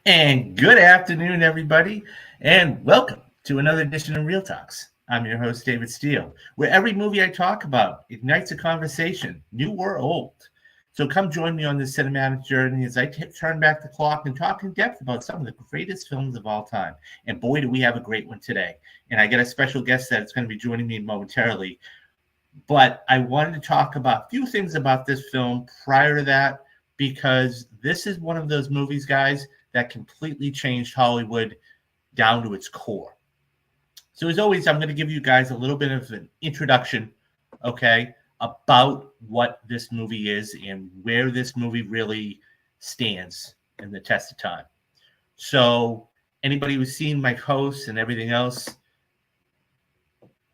And good afternoon, everybody, and welcome to another edition of Real Talks. I'm your host, David Steele, where every movie I talk about ignites a conversation, new or old. So come join me on this cinematic journey as I turn back the clock and talk in depth about some of the greatest films of all time. And boy, do we have a great one today. And I got a special guest that's going to be joining me momentarily. But I wanted to talk about a few things about this film prior to that, because this is one of those movies, guys, that completely changed Hollywood down to its core. So as always, I'm going to give you guys a little bit of an introduction, okay, about what this movie is and where this movie really stands in the test of time. So anybody who's seen my posts and everything else,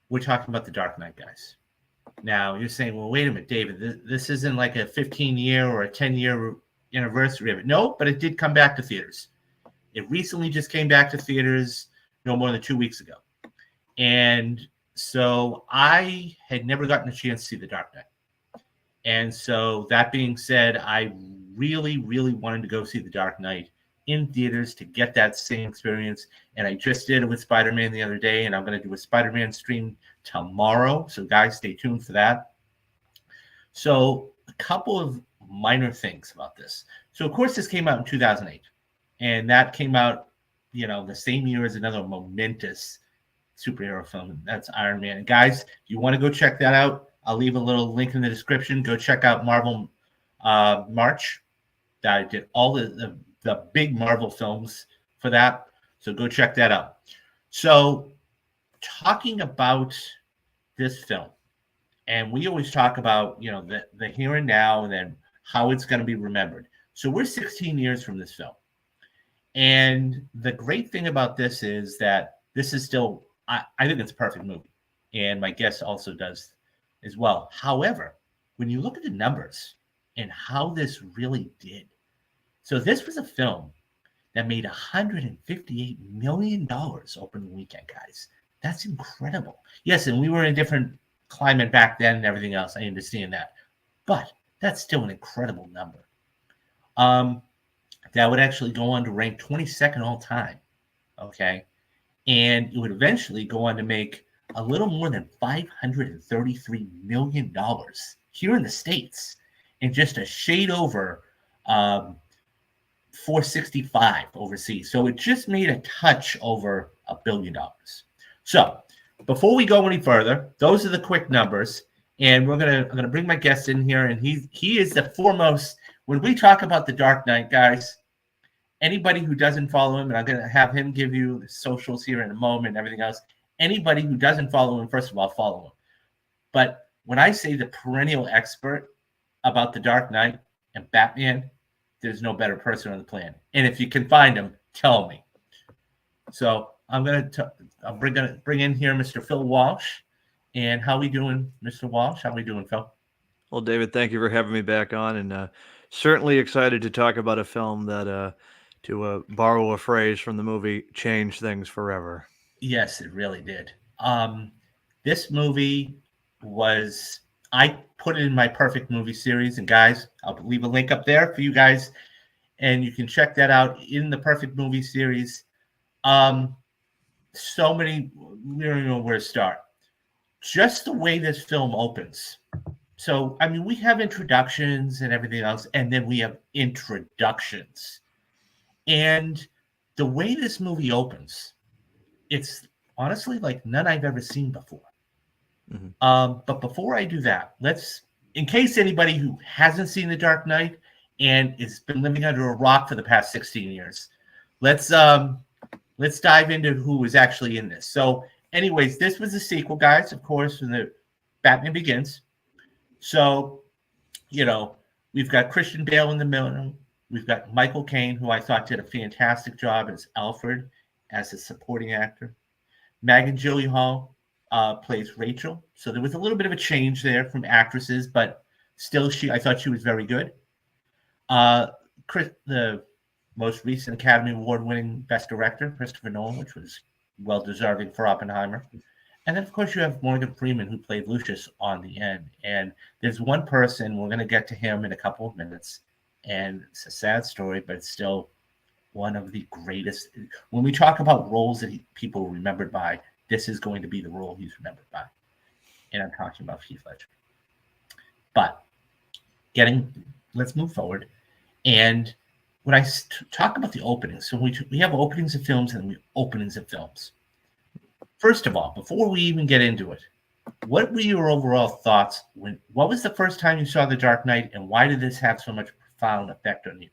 we're talking about The Dark Knight, guys. Now, you're saying, well, wait a minute, David, this isn't like a 15-year or a 10-year anniversary of it. No, but it did come back to theaters. It recently just came back to theaters no more than 2 weeks ago. And so I had never gotten a chance to see The Dark Knight. And so that being said, I really, really wanted to go see The Dark Knight in theaters to get that same experience. And I just did it with Spider-Man the other day, and I'm going to do a Spider-Man stream tomorrow. So guys, stay tuned for that. So a couple of minor things about this. So of course this came out in 2008, and that came out, the same year as another momentous superhero film, and that's Iron Man. And guys, if you want to go check that out, I'll leave a little link in the description. Go check out Marvel March. That I did all the big Marvel films for that. So go check that out. So talking about this film, and we always talk about, the here and now and then how it's going to be remembered. So we're 16 years from this film. And the great thing about this is that this is still, I think it's a perfect movie. And my guest also does as well. However, when you look at the numbers and how this really did, so this was a film that made $158 million opening weekend, guys. That's incredible. Yes, and we were in a different climate back then and everything else. I understand that. But that's still an incredible number. That would actually go on to rank 22nd all time. Okay. And it would eventually go on to make a little more than $533 million here in the States, and just a shade over 465 overseas. So it just made a touch over $1 billion. So before we go any further, those are the quick numbers. And I'm gonna bring my guest in here, and he is the foremost. When we talk about The Dark Knight, guys, anybody who doesn't follow him, and I'm gonna have him give you the socials here in a moment and everything else. Anybody who doesn't follow him, first of all, follow him. But when I say the perennial expert about The Dark Knight and Batman, there's no better person on the planet. And if you can find him, tell me. So I'm gonna bring in here Mr. Phil Walsh. And how we doing, Mr. Walsh? How we doing, Phil? Well, David, thank you for having me back on, and certainly excited to talk about a film that, to borrow a phrase from the movie, changed things forever. Yes, it really did. This movie was, I put it in my perfect movie series, and guys, I'll leave a link up there for you guys, and you can check that out in the perfect movie series. So many, we don't even know where to start. Just the way this film opens. So, I mean, we have introductions and everything else, and then we have introductions. And the way this movie opens, it's honestly like none I've ever seen before. Mm-hmm. But before I do that, in case anybody who hasn't seen The Dark Knight and has been living under a rock for the past 16 years, let's dive into who was actually in this. So, anyways, this was a sequel, guys, of course, from the Batman Begins. So, we've got Christian Bale in the middle. We've got Michael Caine, who I thought did a fantastic job as Alfred, as a supporting actor. Megan Gyllenhaal plays Rachel. So there was a little bit of a change there from actresses, but still, I thought she was very good. The most recent Academy Award-winning Best Director, Christopher Nolan, which was well-deserving for Oppenheimer. And then, of course, you have Morgan Freeman, who played Lucius on the end. And there's one person, we're going to get to him in a couple of minutes, and it's a sad story, but it's still one of the greatest. When we talk about roles that people remembered by, this is going to be the role he's remembered by. And I'm talking about Heath Ledger. But let's move forward. And when I talk about the openings, so we have openings of films and we openings of films. First of all, before we even get into it, what were your overall thoughts? What was the first time you saw The Dark Knight, and why did this have so much profound effect on you?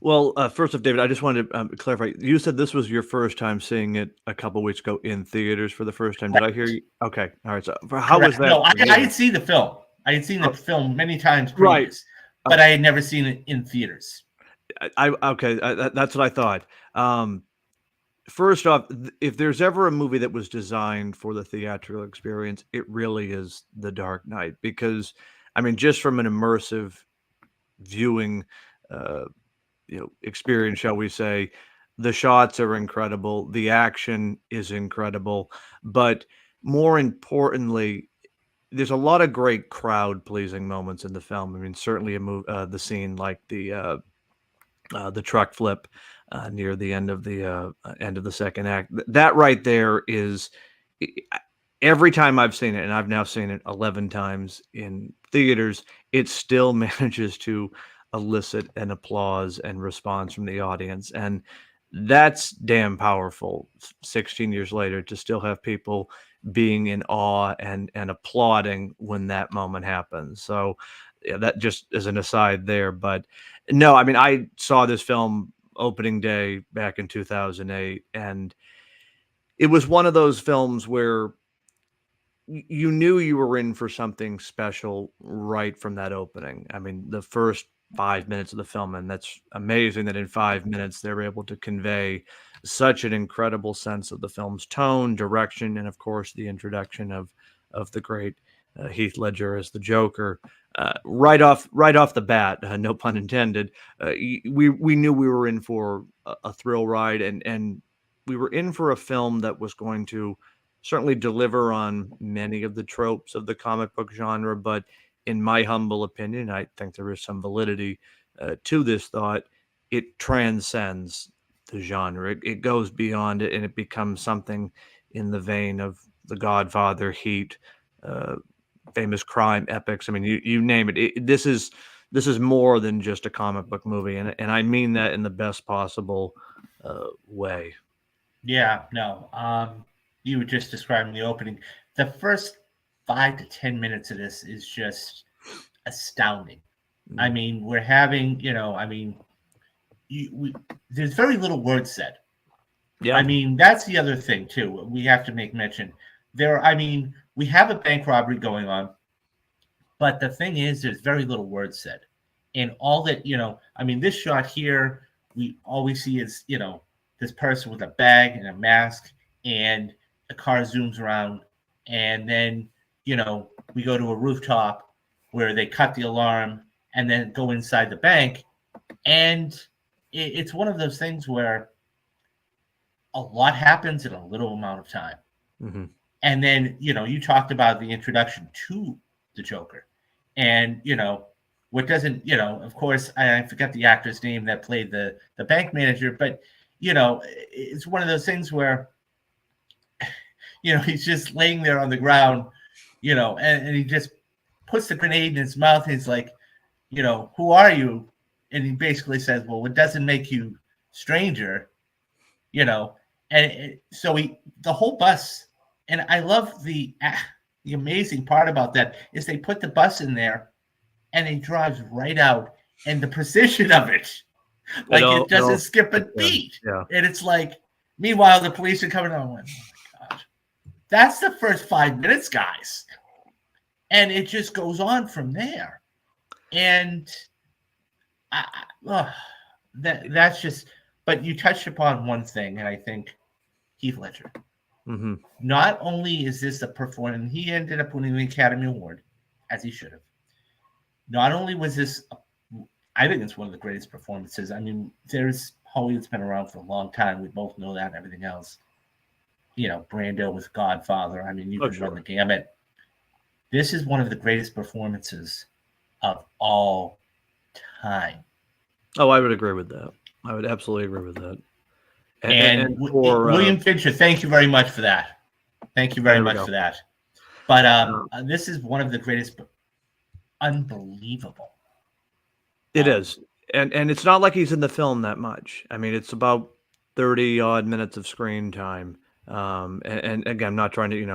Well, first off, David, I just wanted to clarify. You said this was your first time seeing it a couple weeks ago in theaters for the first time. Did I hear you? Okay. All right. So how was that? No, I had seen the film. I had seen the film many times previous, but I had never seen it in theaters. That's what I thought. First off, if there's ever a movie that was designed for the theatrical experience, it really is The Dark Knight, because, I mean, just from an immersive viewing experience, shall we say, the shots are incredible, the action is incredible, but more importantly, there's a lot of great crowd pleasing moments in the film. I mean, certainly the scene like the truck flip near the end of the second act. That right there is, every time I've seen it, and I've now seen it 11 times in theaters, it still manages to elicit an applause and response from the audience. And that's damn powerful 16 years later, to still have people being in awe and applauding when that moment happens. So yeah, that just as an aside there. But no, I mean, I saw this film opening day back in 2008, and it was one of those films where you knew you were in for something special right from that opening. I mean, the first 5 minutes of the film, and that's amazing that in 5 minutes they were able to convey such an incredible sense of the film's tone, direction, and of course the introduction of the great Heath Ledger as the Joker. Right off the bat, no pun intended. We knew we were in for a thrill ride, and we were in for a film that was going to certainly deliver on many of the tropes of the comic book genre, but in my humble opinion, I think there is some validity to this thought. It transcends the genre. It goes beyond it, and it becomes something in the vein of The Godfather, Heat, famous crime epics. I mean, you name it. This is more than just a comic book movie, and I mean that in the best possible way. Yeah, no. You were just describing the opening. The first 5 to 10 minutes of this is just astounding. Mm-hmm. I mean, we're having, there's very little words said. Yeah. I mean, that's the other thing too. We have to make mention. We have a bank robbery going on, but the thing is, there's very little words said, and all that this shot here, all we see is this person with a bag and a mask, and the car zooms around, and then we go to a rooftop where they cut the alarm and then go inside the bank, and it's one of those things where a lot happens in a little amount of time. Mm-hmm. And then you talked about the introduction to the Joker, and what doesn't of course I forget the actor's name that played the bank manager, but it's one of those things where he's just laying there on the ground, and he just puts the grenade in his mouth. He's like, who are you? And he basically says, well, what doesn't make you stranger, and so the whole bus. And I love the amazing part about that is they put the bus in there and it drives right out, and the precision of it, like it doesn't skip a beat. Yeah. And it's like, meanwhile, the police are coming on. Oh my God. That's the first 5 minutes, guys. And it just goes on from there. And that's just, but you touched upon one thing, and I think Heath Ledger. Mm-hmm. Not only is this a performance, he ended up winning the Academy Award, as he should have. Not only was this, I think it's one of the greatest performances. I mean, Hollywood's been around for a long time. We both know that and everything else. Brando with Godfather. I mean, you can run the gamut. This is one of the greatest performances of all time. Oh, I would agree with that. I would absolutely agree with that. And For William Fincher, thank you very much for that. Thank you very there we much go. for that. But Um, this is one of the greatest, unbelievable. It is, and it's not like he's in the film that much. I mean, it's about 30 odd minutes of screen time. And again, I'm not trying to you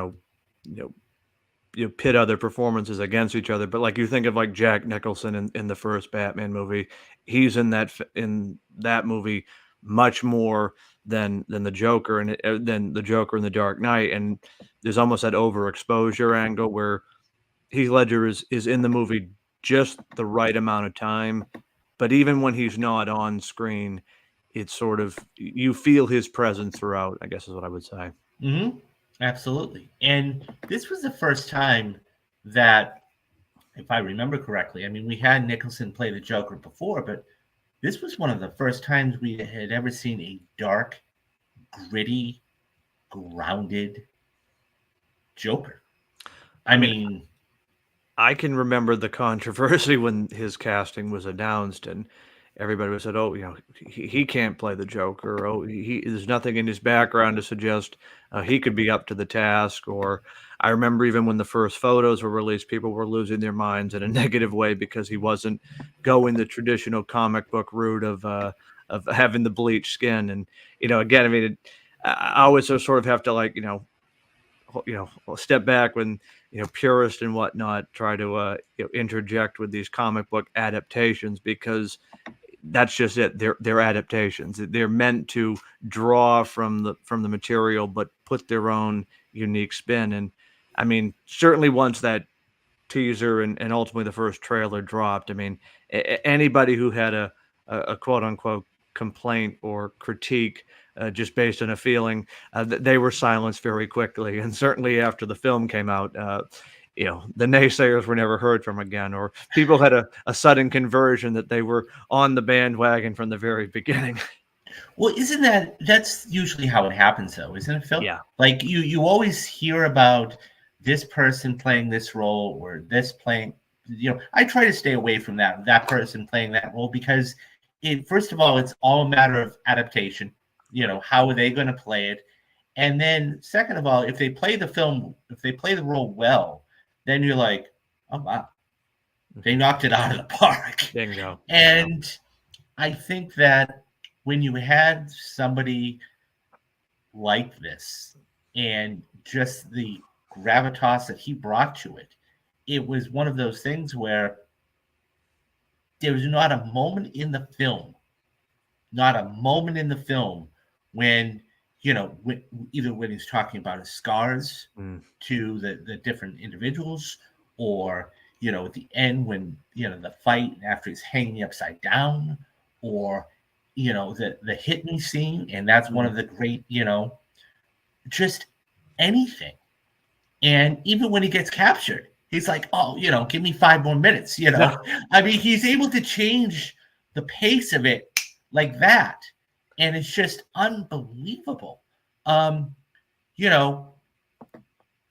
know pit other performances against each other, but like you think of like Jack Nicholson in the first Batman movie, he's in that movie much more than the Joker and than the Joker in the Dark Knight, and there's almost that overexposure angle where Heath Ledger is in the movie just the right amount of time, but even when he's not on screen, it's sort of you feel his presence throughout, I guess is what I would say. Mm-hmm. Absolutely. And this was the first time that, if I remember correctly, I mean, we had Nicholson play the Joker before, but this was one of the first times we had ever seen a dark, gritty, grounded Joker. I mean, I can remember the controversy when his casting was announced, and everybody said, "Oh, he can't play the Joker. Oh, there's nothing in his background to suggest he could be up to the task." Or I remember even when the first photos were released, people were losing their minds in a negative way because he wasn't going the traditional comic book route of having the bleached skin. And again, I mean, I always sort of have to step back when purists and whatnot try to interject with these comic book adaptations, because that's just it. They're adaptations. They're meant to draw from the material, but put their own unique spin. And I mean, certainly once that teaser and ultimately the first trailer dropped, I mean, anybody who had a quote unquote complaint or critique just based on a feeling, they were silenced very quickly. And certainly after the film came out, the naysayers were never heard from again, or people had a sudden conversion that they were on the bandwagon from the very beginning. well, that's usually how it happens, though, isn't it, Phil? Yeah. Like you always hear about this person playing this role or this playing. I try to stay away from that person playing that role, because first of all, it's all a matter of adaptation. How are they going to play it? And then second of all, if they play the role well, then you're like, oh wow, they knocked it out of the park. Bingo. And I think that when you had somebody like this and just the gravitas that he brought to it, it was one of those things where there was not a moment in the film, when either when he's talking about his scars to the different individuals, or at the end when the fight after he's hanging upside down, or the hit me scene, and that's one of the great, just anything. And even when he gets captured, he's like, oh, give me 5 more minutes. I mean, he's able to change the pace of it like that, and it's just unbelievable.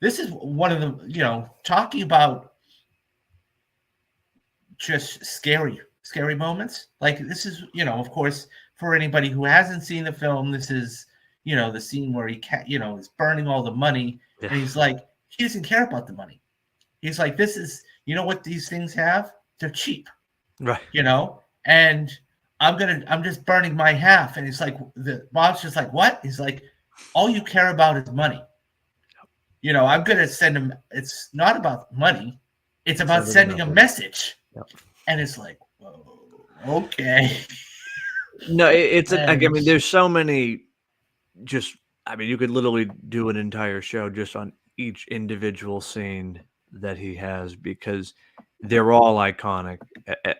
This is one of the, talking about just scary moments. Like, this is, of course, for anybody who hasn't seen the film, this is, the scene where he is burning all the money, and he's like, he doesn't care about the money. He's like, this is, what these things have? They're cheap, right? And I'm just burning my half. And it's like, the Bob's just like, what? He's like, all you care about is money. I'm going to send him. It's not about money. It's about sending a message. Yep. And it's like, whoa, okay. No, I mean, there's so many, you could literally do an entire show just on each individual scene that he has, because they're all iconic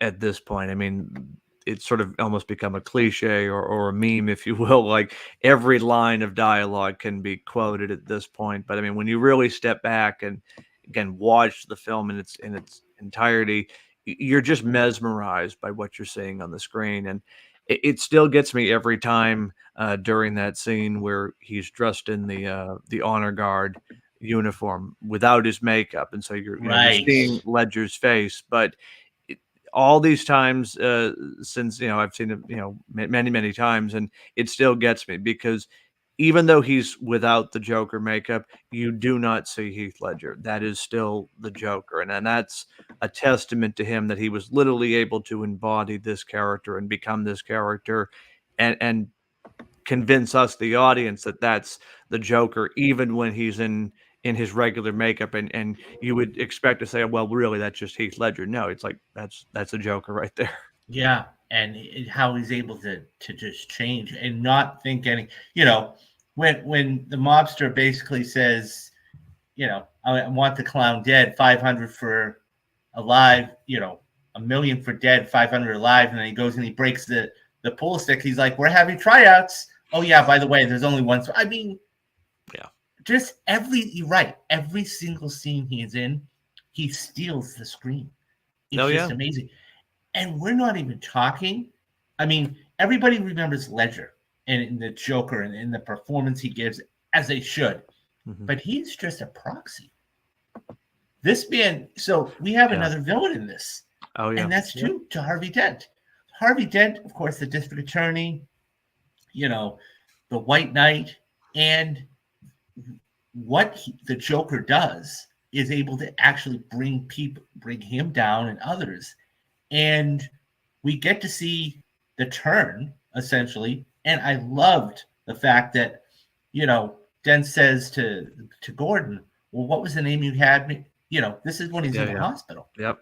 at this point. I mean, it's sort of almost become a cliche or a meme, if you will. Like, every line of dialogue can be quoted at this point. But I mean, when you really step back and again watch the film in its entirety, you're just mesmerized by what you're seeing on the screen. And it still gets me every time during that scene where he's dressed in the honor guard uniform without his makeup, and so you're seeing Ledger's face, but all these times since I've seen it many many times, and it still gets me because even though he's without the Joker makeup, you do not see Heath Ledger. That is still the Joker, and that's a testament to him that he was literally able to embody this character and become this character, and convince us, the audience, that that's the Joker, even when he's in his regular makeup, and you would expect to say, well, really, that's just Heath Ledger. No, it's like that's a Joker right there. Yeah, and how he's able to just change and not think any. You know, when the mobster basically says, I want the clown dead, 500 for alive, 1 million for dead, 500 alive, and then he goes and he breaks the pool stick. He's like, we're having tryouts. Oh yeah, by the way, there's only one. I mean, Yeah. just you're right. Every single scene he's in, he steals the screen. It's just amazing. And we're not even talking. I mean, everybody remembers Ledger and the Joker and the performance he gives, as they should. Mm-hmm. But he's just a proxy. This man, so we have another villain in this. Oh, yeah. And that's due to Harvey Dent. Harvey Dent, of course, the district attorney, the White Knight, and what the Joker does is able to actually bring him down and others. And we get to see the turn, essentially. And I loved the fact that, Dent says to Gordon, well, what was the name you had me? This is when he's in the hospital. Yep.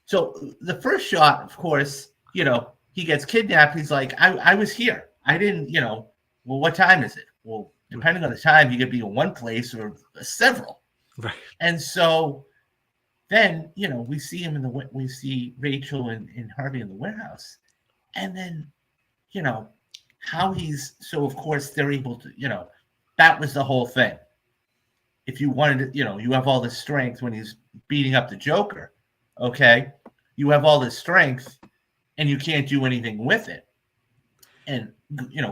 So the first shot, of course, he gets kidnapped. He's like, I was here. I didn't, well, what time is it? Well, depending on the time, you could be in one place or several. Right. And so then, we see him we see Rachel and Harvey in the warehouse. And then, how so of course they're able to, that was the whole thing. If you wanted to, you have all this strength when he's beating up the Joker, okay? You have all this strength and you can't do anything with it. And,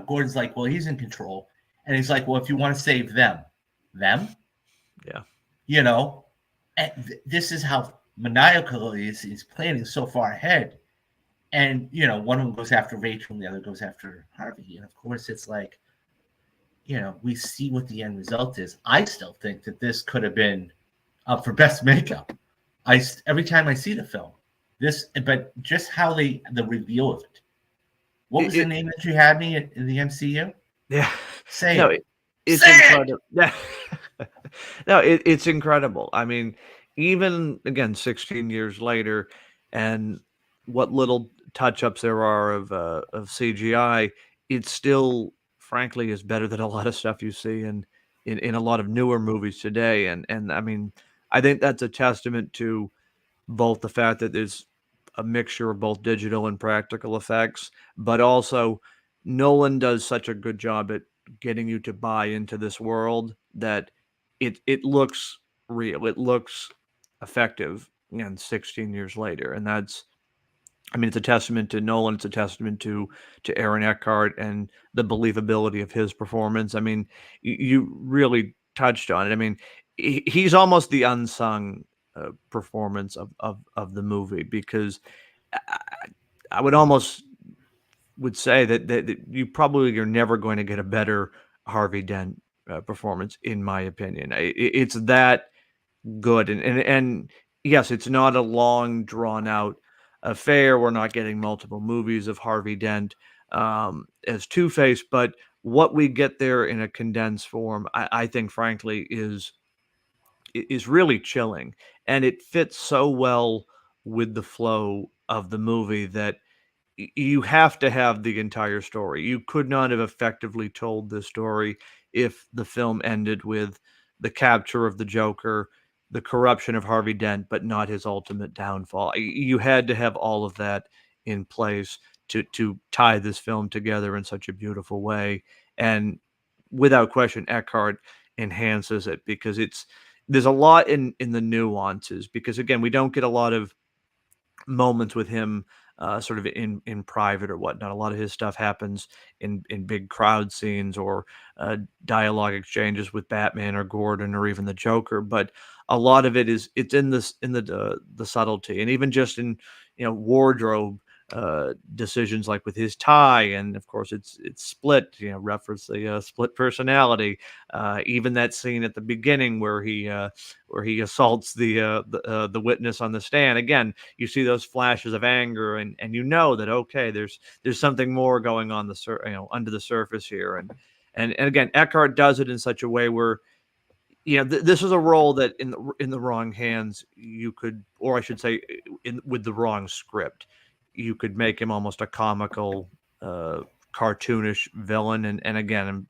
Gordon's like, well, he's in control. And he's like, well, if you want to save them? Yeah. And this is how maniacal he is. He's planning so far ahead. And, one of them goes after Rachel and the other goes after Harvey. And, of course, it's like, we see what the end result is. I still think that this could have been up for best makeup. Every time I see the film, but just how the reveal of it. What was the name that you had me in the MCU? Yeah. Say no, it. It's Say incredible. Yeah. No, it's incredible. I mean, even again, 16 years later, and what little touch-ups there are of CGI, it still, frankly, is better than a lot of stuff you see in a lot of newer movies today. And I mean, I think that's a testament to both the fact that there's a mixture of both digital and practical effects, but also Nolan does such a good job at getting you to buy into this world that it looks real. It looks effective, 16 years later. And it's a testament to Nolan. It's a testament to Aaron Eckhart and the believability of his performance. I mean, you really touched on it. I mean, he's almost the unsung performance of the movie, because I would almost would say that you're never going to get a better Harvey Dent performance, in my opinion. It's that good, and yes, it's not a long drawn out affair. We're not getting multiple movies of Harvey Dent as Two-Face, but what we get there in a condensed form, I think, frankly, is really chilling, and it fits so well with the flow of the movie that you have to have the entire story. You could not have effectively told this story if the film ended with the capture of the Joker, the corruption of Harvey Dent, but not his ultimate downfall. You had to have all of that in place to tie this film together in such a beautiful way. And without question, Eckhart enhances it, because there's a lot in the nuances, because again, we don't get a lot of moments with him sort of in private or whatnot. A lot of his stuff happens in big crowd scenes or dialogue exchanges with Batman or Gordon or even the Joker. But a lot of it's in the subtlety, and even just in wardrobe decisions, like with his tie, and of course it's split, reference the split personality. Even that scene at the beginning where he assaults the witness on the stand. Again, you see those flashes of anger, and you know that, okay, there's something more going on under the surface here. And again, Eckhart does it in such a way where this is a role that in the wrong hands you could, or I should say, with the wrong script, you could make him almost a comical, cartoonish villain. And again,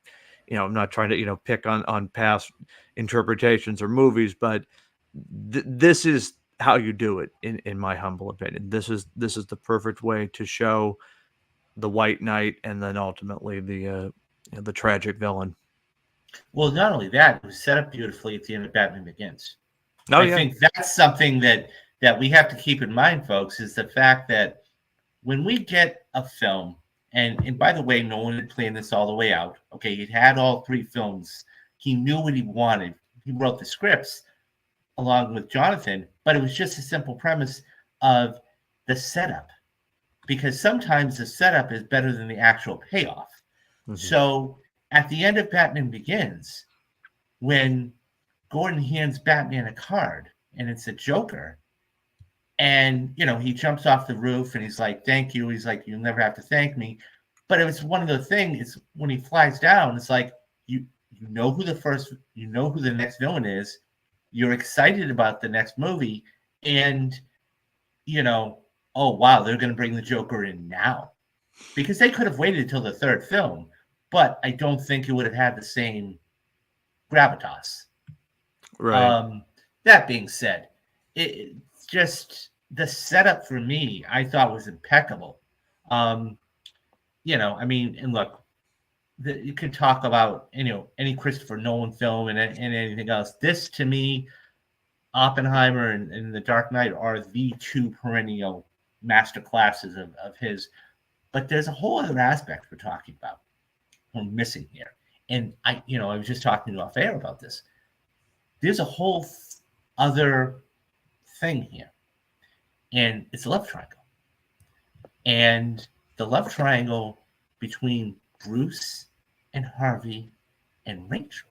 I'm not trying to pick on past interpretations or movies, but this is how you do it, in my humble opinion. This is the perfect way to show the White Knight, and then ultimately the tragic villain. Well, not only that, it was set up beautifully at the end of Batman Begins. Oh, I yeah. think that's something that we have to keep in mind, folks, is the fact that when we get a film, and by the way, Nolan had planned this all the way out. Okay, he'd had all 3 films. He knew what he wanted. He wrote the scripts along with Jonathan, but it was just a simple premise of the setup, because sometimes the setup is better than the actual payoff. Mm-hmm. So at the end of Batman Begins, when Gordon hands Batman a card and it's a Joker, and he jumps off the roof and he's like, thank you. He's like, you'll never have to thank me. But it was one of the things, when he flies down, it's like, you know who the next villain is. You're excited about the next movie, and oh wow, they're going to bring the Joker in now, because they could have waited until the 3rd film, but I don't think it would have had the same gravitas. Right. That being said, it's just the setup for me, I thought, was impeccable. And look, you could talk about any Christopher Nolan film and anything else. This, to me, Oppenheimer and The Dark Knight are the 2 perennial master classes of his. But there's a whole other aspect we're talking about, we're missing here. And I was just talking to off air about this. There's a whole other thing here, and it's a love triangle. And the love triangle between Bruce and Harvey and Rachel.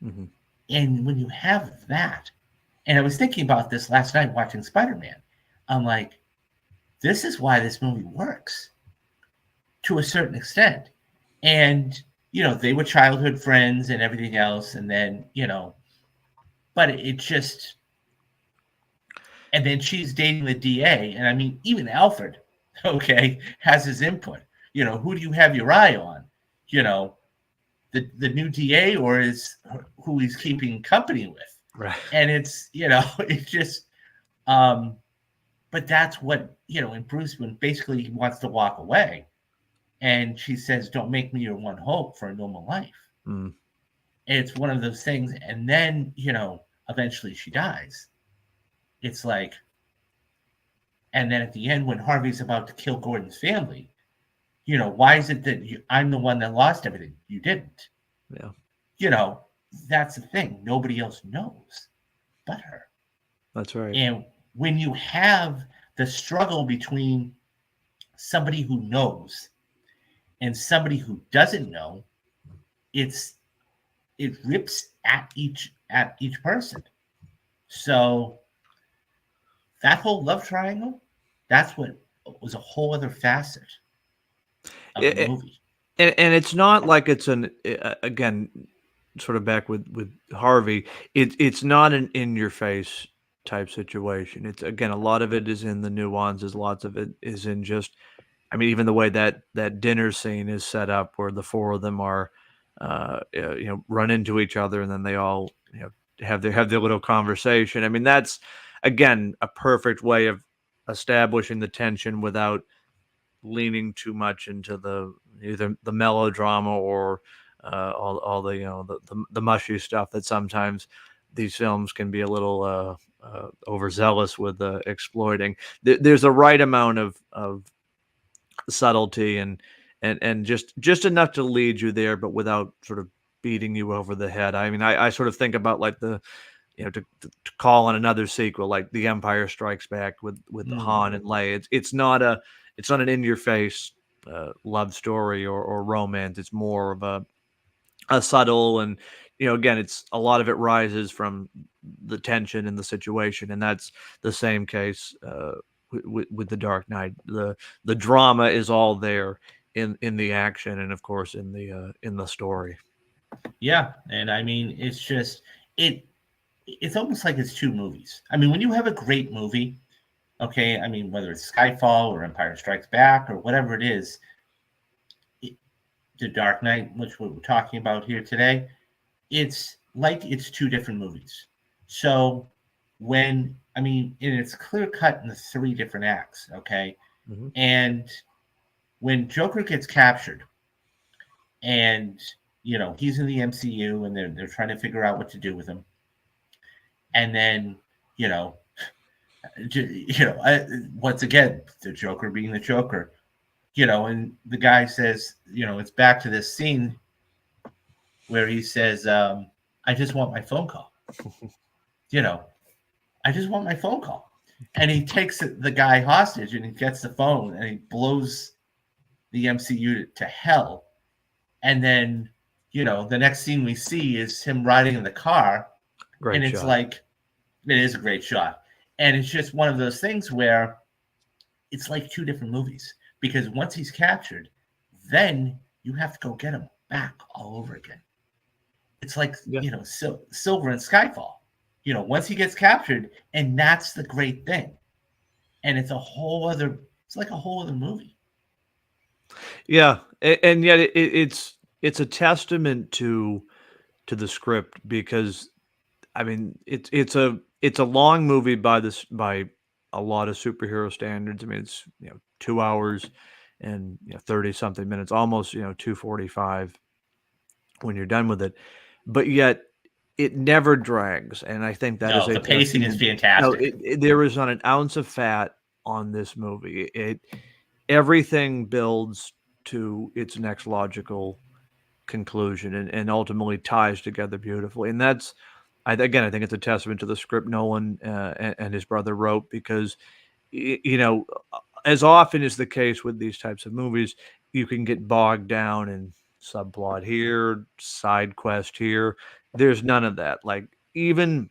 Mm-hmm. And when you have that, and I was thinking about this last night watching Spider-Man, I'm like, this is why this movie works to a certain extent. And, they were childhood friends and everything else. And then, but it just, and then she's dating the DA. And I mean, even Alfred, okay, has his input. Who do you have your eye on? The new DA, or is who he's keeping company with? Right. And it's, it's just, but that's what, and Bruce, when basically he wants to walk away, and she says, don't make me your one hope for a normal life. Mm. And it's one of those things. And then, eventually she dies. It's like, and then at the end, when Harvey's about to kill Gordon's family, why is it that I'm the one that lost everything? You didn't. Yeah. That's the thing. Nobody else knows but her. That's right. And when you have the struggle between somebody who knows and somebody who doesn't know, it rips at each person. So that whole love triangle, that's what was a whole other facet of the movie. And it's not like it's again, sort of back with Harvey, it's not an in-your-face type situation. It's, again, a lot of it is in the nuances. Lots of it is in just, I mean, even the way that dinner scene is set up, where the 4 of them are, run into each other, and then they all, have their little conversation. I mean, that's, again, a perfect way of establishing the tension without leaning too much into either the melodrama or all the mushy stuff that sometimes these films can be a little overzealous with exploiting. There's a right amount of subtlety and just enough to lead you there, but without sort of beating you over the head. I mean, I sort of think about like to call on another sequel like The Empire Strikes Back with Han and Leia. It's not an in your face love story or romance. It's more of a subtle and again, it's a lot of it rises from the tension in the situation, and that's the same case with the Dark Knight. The drama is all there in the action and of course in the story. Yeah, and I mean, it's just it's almost like it's two movies. I mean, when you have a great movie, okay, I mean, whether it's Skyfall or Empire Strikes Back or whatever it is, The Dark Knight, which we're talking about here today, it's like it's two different movies. So and it's clear cut in the three different acts, okay? Mm-hmm. And when Joker gets captured and he's in the MCU and they're trying to figure out what to do with him. And then, once again, the Joker being the Joker, and the guy says, it's back to this scene where he says, I just want my phone call. I just want my phone call. And he takes the guy hostage and he gets the phone and he blows the MCU to hell. And then, the next scene we see is him riding in the car. Great it's shot. Like, it is a great shot. And it's just one of those things where it's like two different movies. Because once he's captured, then you have to go get him back all over again. It's like, Silver and Skyfall. Once he gets captured, and that's the great thing. And it's like a whole other movie. Yeah, and yet it's a testament to the script because, I mean, it's a long movie by a lot of superhero standards. I mean, it's 2 hours and 30 something minutes, almost 2:45 when you're done with it, but yet it never drags, and I think that is the pacing is fantastic. There is not an ounce of fat on this movie. Everything builds to its next logical conclusion and ultimately ties together beautifully. And that's, I think it's a testament to the script Nolan and his brother wrote, because, as often is the case with these types of movies, you can get bogged down in subplot here, side quest here. There's none of that. Like, even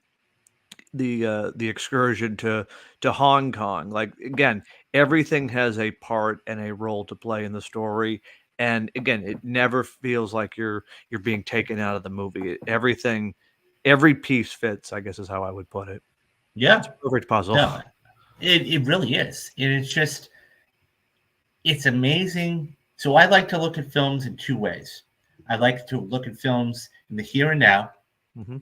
the excursion to Hong Kong, like, again, everything has a part and a role to play in the story, and again, it never feels like you're being taken out of the movie. Every piece fits, I guess is how I would put it. Yeah, it's a perfect puzzle. No, it really is, and it's amazing. So I like to look at films in two ways. I like to look at films in the here and now. Mm-hmm.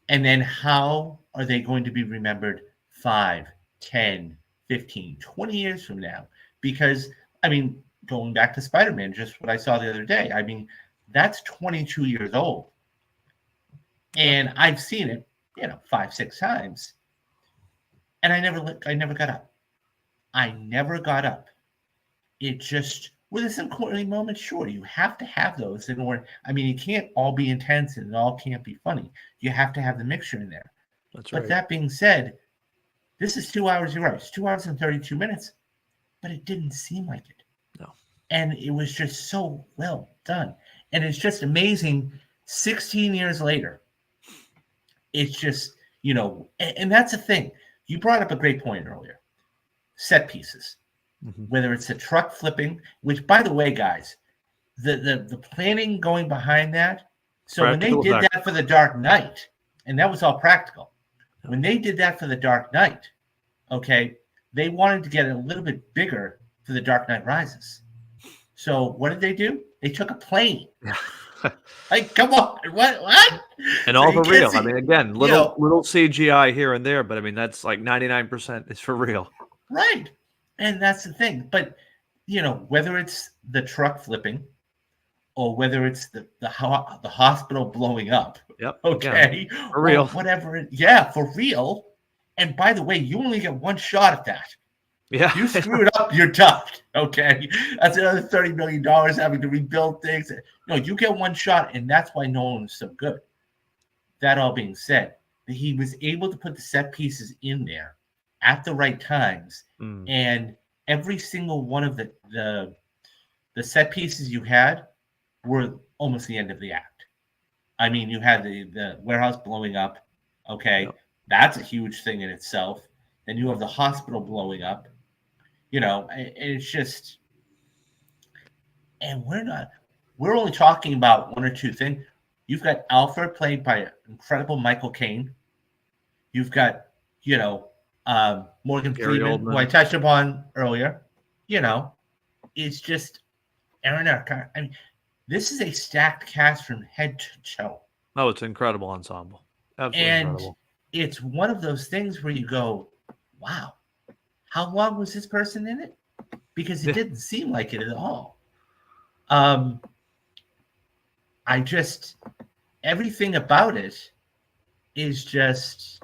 And then how are they going to be remembered 5, 10, 15, 20 years from now? Because, I mean, going back to Spider-Man, just what I saw the other day, I mean, that's 22 years old. And I've seen it, 5, 6 times. And I never got up. I never got up. It just, with some quarterly moments, sure, you have to have those in order. I mean, it can't all be intense and it all can't be funny. You have to have the mixture in there. That's right. But that being said, this is 2 hours, you're right. It's 2 hours and 32 minutes, but it didn't seem like it. No. And it was just so well done. And it's just amazing. 16 years later, it's just, and that's the thing. You brought up a great point earlier. Set pieces. Mm-hmm. Whether it's a truck flipping, which, by the way, guys, the planning going behind that. So practical, when they did that for The Dark Knight, and that was all practical. When they did that for The Dark Knight, okay, they wanted to get it a little bit bigger for The Dark Knight Rises. So what did they do? They took a plane. Like, come on, what? And all for real. I mean, again, little CGI here and there, but I mean, that's like 99% is for real. Right. And that's the thing. But, whether it's the truck flipping or whether it's the hospital blowing up. Yep. Okay. Yeah, for real. Whatever. For real. And by the way, you only get one shot at that. Yeah. You screwed up, you're done. Okay, that's another $30 million having to rebuild things. No, you get one shot, and that's why Nolan is so good. That all being said, he was able to put the set pieces in there at the right times, and every single one of the set pieces you had were almost the end of the act. I mean, you had the warehouse blowing up. Okay, Yep. that's a huge thing in itself. Then you have the hospital blowing up. It's just, and we're only talking about one or two things. You've got Alfred played by incredible Michael Caine. You've got, Morgan Gary Freeman, who I Oldman. touched upon earlier. It's just Aaron Eckhart. I mean, this is a stacked cast from head to toe. Oh, it's an incredible ensemble. Absolutely And incredible. it's one of those things where you go, wow, how long was this person in it? Because it didn't seem like it at all. Everything about it is just,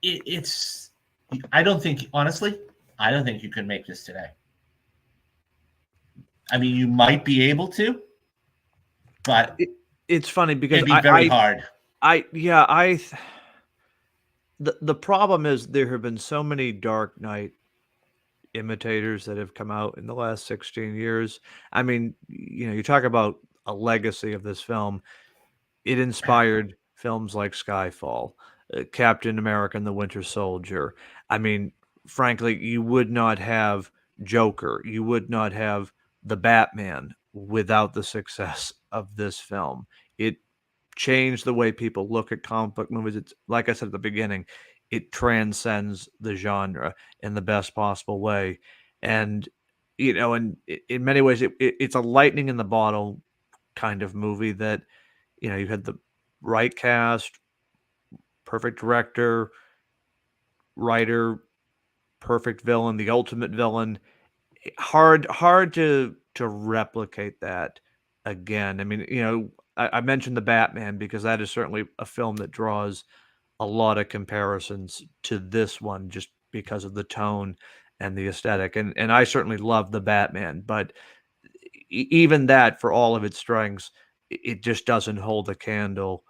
it's, I don't think you can make this today. I mean, you might be able to, but it's funny because it'd be very hard. The problem is there have been so many Dark Knight imitators that have come out in the last 16 years. I mean, you talk about a legacy of this film. It inspired films like Skyfall, Captain America and the Winter Soldier. I mean, frankly, you would not have Joker. You would not have the Batman without the success of this film. It changed the way people look at comic book movies. It's like I said at the beginning, it transcends the genre in the best possible way. And, and in many ways, it's a lightning in the bottle kind of movie that, you had the right cast, perfect director, writer, perfect villain, the ultimate villain. Hard to replicate that again. I mean, I mentioned the Batman because that is certainly a film that draws a lot of comparisons to this one just because of the tone and the aesthetic. And I certainly love the Batman, but even that, for all of its strengths, it just doesn't hold a candle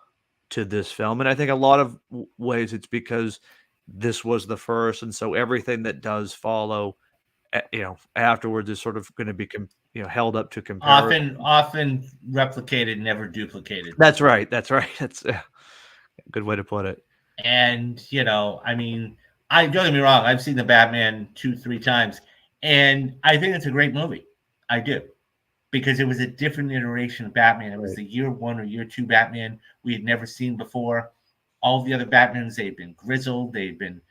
to this film. And I think a lot of ways it's because this was the first, and so everything that does follow, afterwards is sort of going to be held up to comparison. Often replicated, never duplicated. That's right. That's a good way to put it. And I mean, don't get me wrong, I've seen the Batman 2-3 times, and I think it's a great movie. I do, because it was a different iteration of Batman. It was the year 1 or year 2 Batman we had never seen before. All the other Batmans, they'd been grizzled, they'd been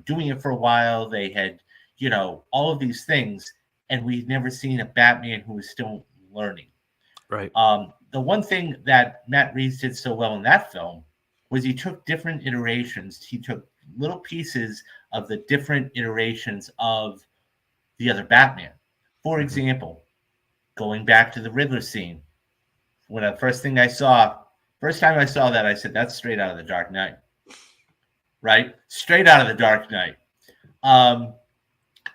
doing it for a while, they had all of these things, and we'd never seen a Batman who was still learning. Right. The one thing that Matt Reeves did so well in that film was he took different iterations. He took little pieces of the different iterations of the other Batman. For example, going back to the Riddler scene, when the first time I saw that, I said, that's straight out of the Dark Knight. Right? Straight out of the Dark Knight.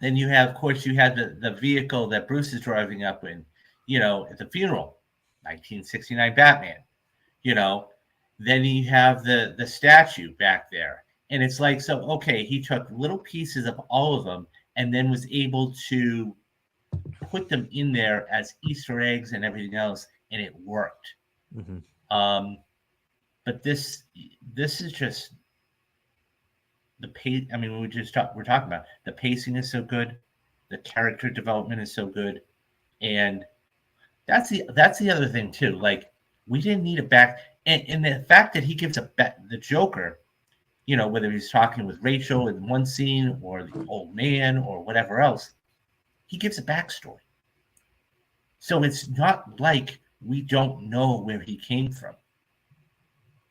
Then you had the vehicle that Bruce is driving up in, at the funeral, 1969 Batman. Then you have the statue back there. And it's like, so, okay, he took little pieces of all of them and then was able to put them in there as Easter eggs and everything else, and it worked. But this is just the pace. I mean, we're talking about the pacing is so good, the character development is so good, and that's the other thing too. Like, we didn't need a back, and the fact that he gives the Joker, whether he's talking with Rachel in one scene or the old man or whatever else, he gives a backstory. So it's not like we don't know where he came from.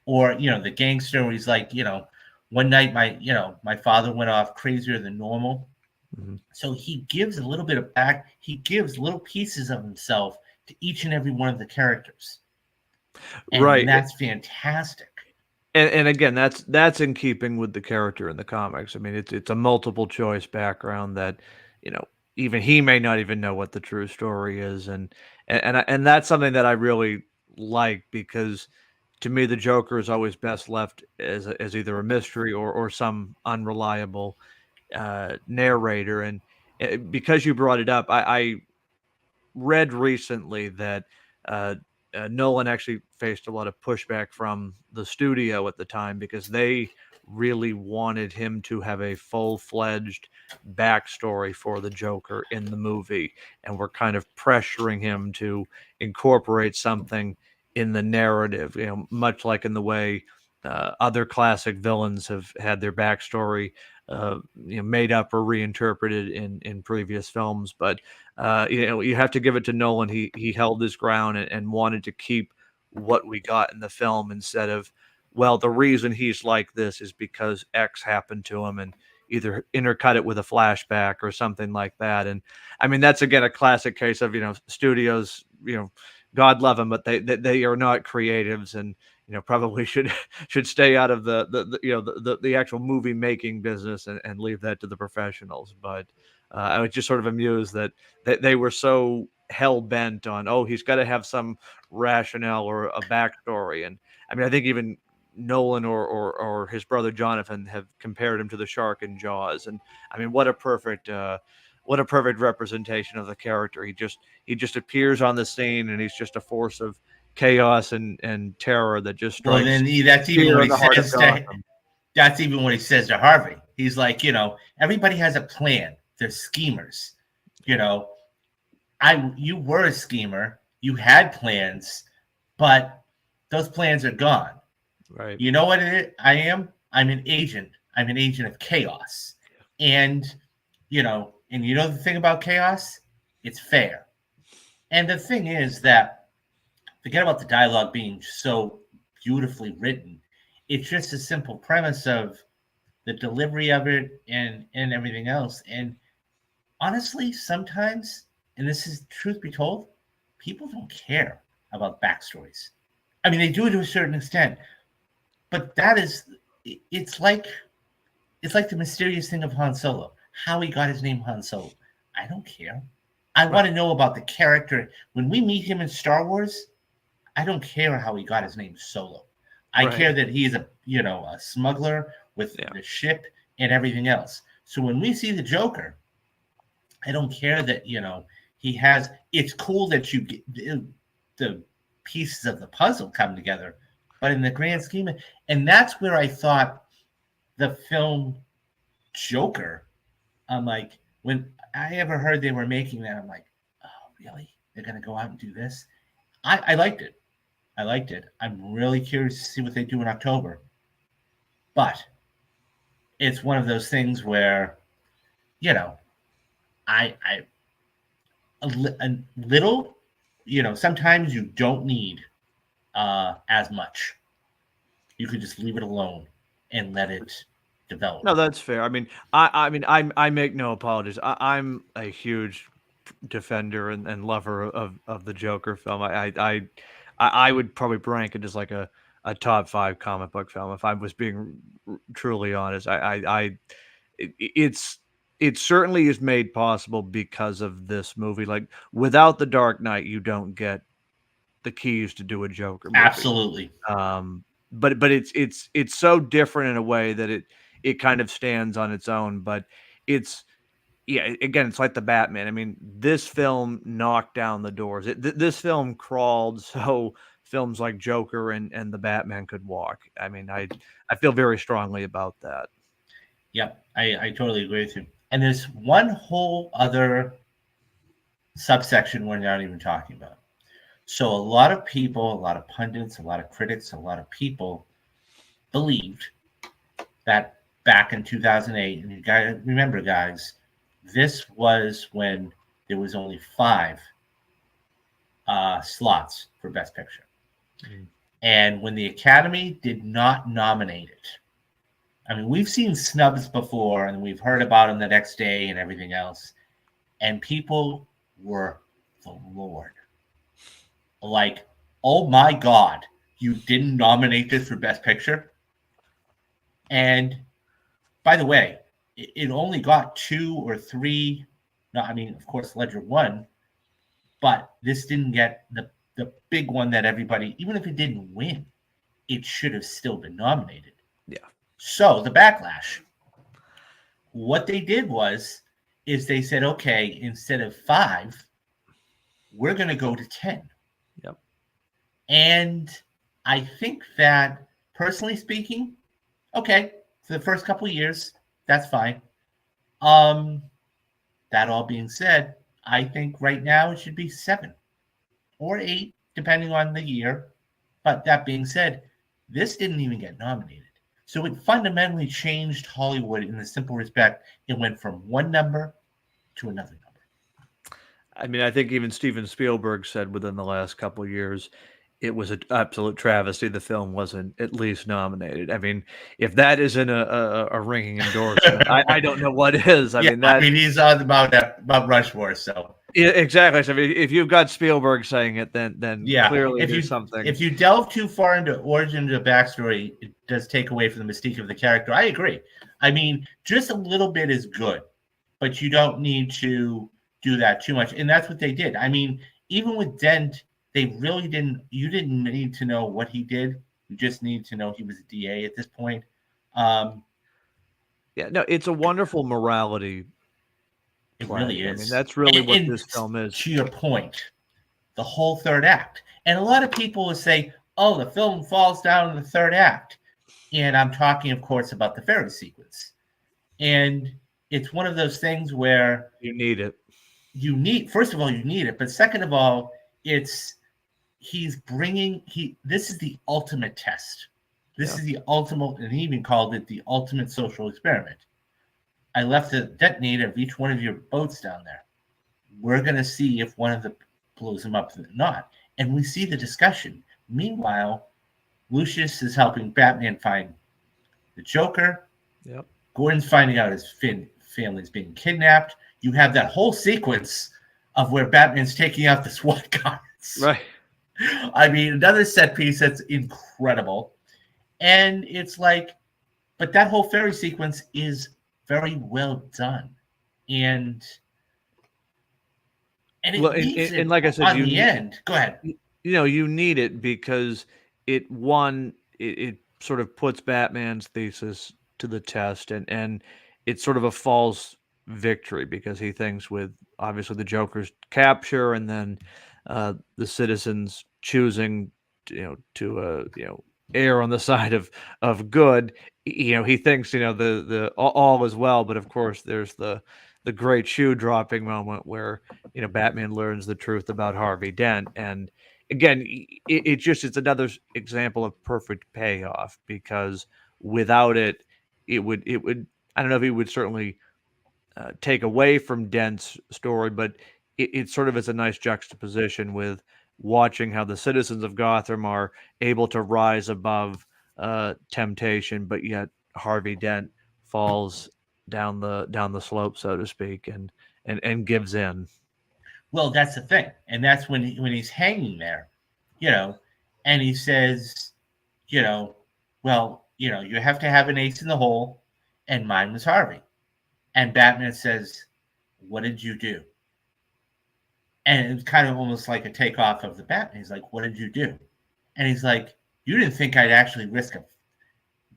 Or, the gangster where he's like, one night my father went off crazier than normal. So he gives a little bit of he gives little pieces of himself to each and every one of the characters. And that's fantastic. And again, that's in keeping with the character in the comics. I mean, it's a multiple choice background that, you know, even he may not even know what the true story is, and that's something that I really like because to me the Joker is always best left as either a mystery or some unreliable narrator. And because you brought it up, I read recently that uh, Nolan actually faced a lot of pushback from the studio at the time because they really wanted him to have a full-fledged backstory for the Joker in the movie, and were kind of pressuring him to incorporate something in the narrative, you know, much like in the way other classic villains have had their backstory, made up or reinterpreted in previous films. But you have to give it to Nolan. He held his ground and wanted to keep what we got in the film instead of, well, the reason he's like this is because X happened to him, and either intercut it with a flashback or something like that. And I mean, that's again a classic case of, studios, God love them, but they are not creatives, and probably should stay out of the actual movie making business and leave that to the professionals. But I was just sort of amused that they were so hell bent on, oh, he's got to have some rationale or a backstory. And I mean, I think even Nolan or his brother Jonathan have compared him to the shark in Jaws. And I mean, what a perfect representation of the character. He just appears on the scene, and he's just a force of chaos and terror that just Well, strikes then that's even fear what in he the heart of says to. Gotham. That's even what he says to Harvey. He's like, everybody has a plan. They're schemers. You know, you were a schemer. You had plans, but those plans are gone. Right. You know what it is? I am? I'm an agent. I'm an agent of chaos. And, and you know the thing about chaos? It's fair. And the thing is that, forget about the dialogue being so beautifully written. It's just a simple premise of the delivery of it and everything else. And honestly, sometimes, and this is truth be told, people don't care about backstories. I mean, they do to a certain extent, but it's like the mysterious thing of Han Solo. How he got his name Han Solo. I don't care. I Right. want to know about the character. When we meet him in Star Wars, I don't care how he got his name Solo. I care Right. that he's a smuggler with Yeah. the ship and everything else. So when we see the Joker, I don't care that he has. It's cool that you get the pieces of the puzzle come together, but in the grand scheme, and that's where I thought the film Joker. I'm like, when I ever heard they were making that, I'm like, oh really? They're gonna go out and do this? I liked it. I liked it. I'm really curious to see what they do in October. But it's one of those things where, you know, I a little, sometimes you don't need as much. You could just leave it alone and let it develop. No, that's fair. I mean, I make no apologies. I'm a huge defender and lover of the Joker film. I would probably rank it as like a top five comic book film if I was being truly honest. It's it certainly is made possible because of this movie. Like without the Dark Knight, you don't get the keys to do a Joker movie. Absolutely. But it's so different in a way that it kind of stands on its own. But it's yeah, again, it's like the Batman. I mean, this film knocked down the doors. This film crawled so films like Joker and the Batman could walk. I mean, I feel very strongly about that. Yep. I totally agree with you. And there's one whole other subsection we're not even talking about. So a lot of people, a lot of pundits, a lot of critics, a lot of people believed that back in 2008, and you guys remember, guys, this was when there was only 5 slots for Best Picture. Mm. And when the Academy did not nominate it, I mean, we've seen snubs before and we've heard about them the next day and everything else. And people were floored. Like, oh my God, you didn't nominate this for Best Picture? And by the way, it only got 2 or 3. No, I mean, of course, Ledger won, but this didn't get the big one that everybody, even if it didn't win, it should have still been nominated. Yeah. So the backlash, what they did is they said, okay, instead of 5, we're going to go to 10. Yep. And I think that, personally speaking, okay, for the first couple of years, that's fine. That all being said, I think right now it should be 7 or 8, depending on the year. But that being said, this didn't even get nominated. So it fundamentally changed Hollywood in the simple respect it went from one number to another number. I mean, I think even Steven Spielberg said within the last couple of years, it was an absolute travesty the film wasn't at least nominated. I mean, if that isn't a ringing endorsement, I don't know what is. I mean, he's on about Rushmore, so. Yeah, exactly. So if you've got Spielberg saying it, then yeah, clearly there's something. If you delve too far into origin to backstory, it does take away from the mystique of the character. I agree. I mean, just a little bit is good, but you don't need to do that too much. And that's what they did. I mean, even with Dent, they really didn't. You didn't need to know what he did. You just need to know he was a DA at this point. Yeah, no, it's a wonderful morality. It really is. I mean, that's really what this film is. To your point, the whole third act. And a lot of people will say, oh, the film falls down in the third act. And I'm talking, of course, about the ferry sequence. And it's one of those things where you need it. First of all, you need it. But second of all, this is the ultimate test. This is the ultimate, and he even called it the ultimate social experiment. I left the detonator of each one of your boats down there. We're going to see if one of them blows them up or not. And we see the discussion. Meanwhile, Lucius is helping Batman find the Joker. Yep. Gordon's finding out his family's being kidnapped. You have that whole sequence of where Batman's taking out the SWAT cars. Right. I mean, another set piece that's incredible. And it's like, but that whole ferry sequence is very well done, and like I said, on the end. Go ahead. You need it because it sort of puts Batman's thesis to the test, and it's sort of a false victory because he thinks with obviously the Joker's capture and then the citizens choosing to err on the side of good. He thinks the all is well, but of course there's the great shoe dropping moment where Batman learns the truth about Harvey Dent, and again it's another example of perfect payoff, because without it would I don't know if he would certainly take away from Dent's story, but it sort of is a nice juxtaposition with watching how the citizens of Gotham are able to rise above temptation, but yet Harvey Dent falls down the slope, so to speak, and gives in. Well, that's the thing, and that's when he's hanging there, and he says, well, you have to have an ace in the hole, and mine was Harvey, and Batman says, "What did you do?" And it's kind of almost like a takeoff of the Batman. He's like, "What did you do?" And he's like, "You didn't think I'd actually risk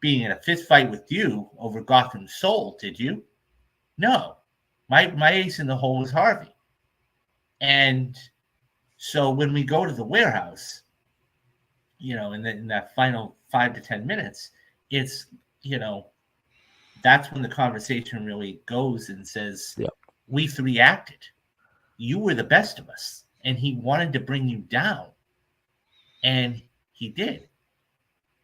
being in a fist fight with you over Gotham's soul, did you?" No, my ace in the hole was Harvey. And so when we go to the warehouse, in that final 5 to 10 minutes, it's that's when the conversation really goes and says, yep, we 3 acted. You were the best of us, and he wanted to bring you down, and he did.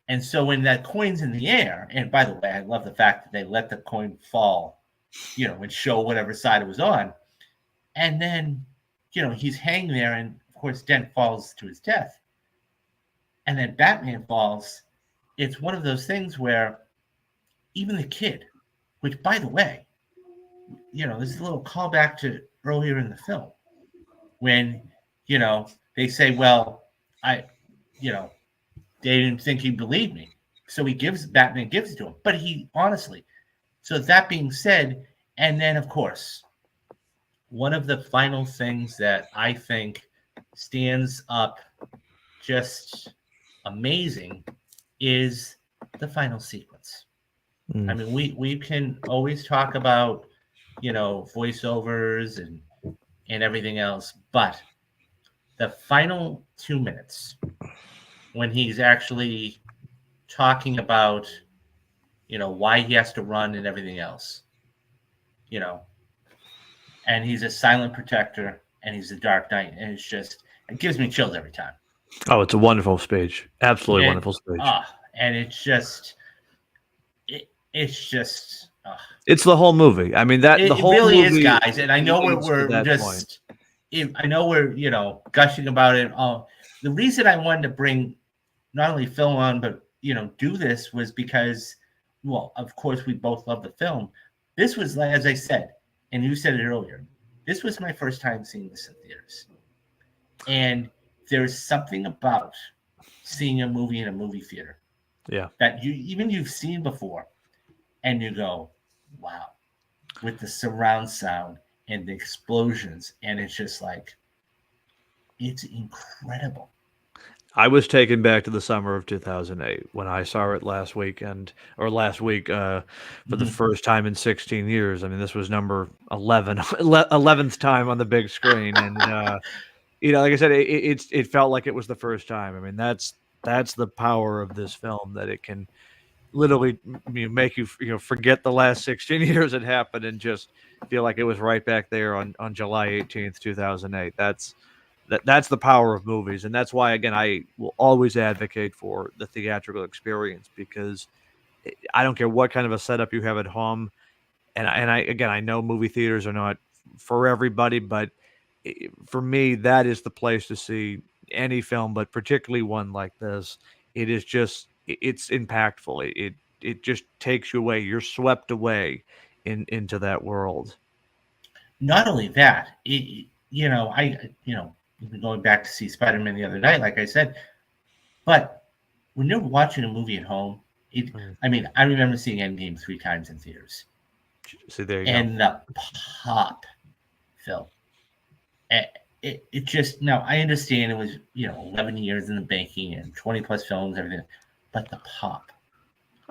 And so when that coin's in the air, and by the way, I love the fact that they let the coin fall, and show whatever side it was on. And then, he's hanging there, and of course, Dent falls to his death. And then Batman falls. It's one of those things where even the kid, which, by the way, this is a little callback to earlier in the film when, they say, well, they didn't think he'd believe me. So Batman gives it to him. But he honestly, so that being said, and then of course, one of the final things that I think stands up just amazing is the final sequence. I mean, we can always talk about, voiceovers and everything else, but the final 2 minutes when he's actually talking about, why he has to run and everything else, you know, and he's a silent protector and he's the Dark Knight, and it gives me chills every time. Oh, it's a wonderful speech. Absolutely wonderful speech. And it's just, it's the whole movie. I mean, the whole really movie is, guys. And I know we're just, I know we're gushing about it. The reason I wanted to bring not only film on, but do this was because, well, of course we both love the film. This was, as I said, and you said it earlier, this was my first time seeing this in theaters, and there's something about seeing a movie in a movie theater, that you've seen before, and you go, wow, with the surround sound and the explosions, and it's just like, it's incredible. I was taken back to the summer of 2008 when I saw it last week for the first time in 16 years. I mean, this was number 11th time on the big screen, and like I said, it felt like it was the first time. I mean, that's the power of this film, that it can literally make you forget the last 16 years it happened and just feel like it was right back there on July 18th, 2008. That's the power of movies, and that's why, again, I will always advocate for the theatrical experience, because I don't care what kind of a setup you have at home, and I know movie theaters are not for everybody, but for me, that is the place to see any film, but particularly one like this. It's impactful. It just takes you away. You're swept away into that world. Not only that, going back to see Spider-Man the other night, like I said, but when you're watching a movie at home, I mean, I remember seeing Endgame 3 times in theaters. So there you go. And the pop, Phil. It just, now I understand it was 11 years in the banking and 20 plus films, everything, but the pop.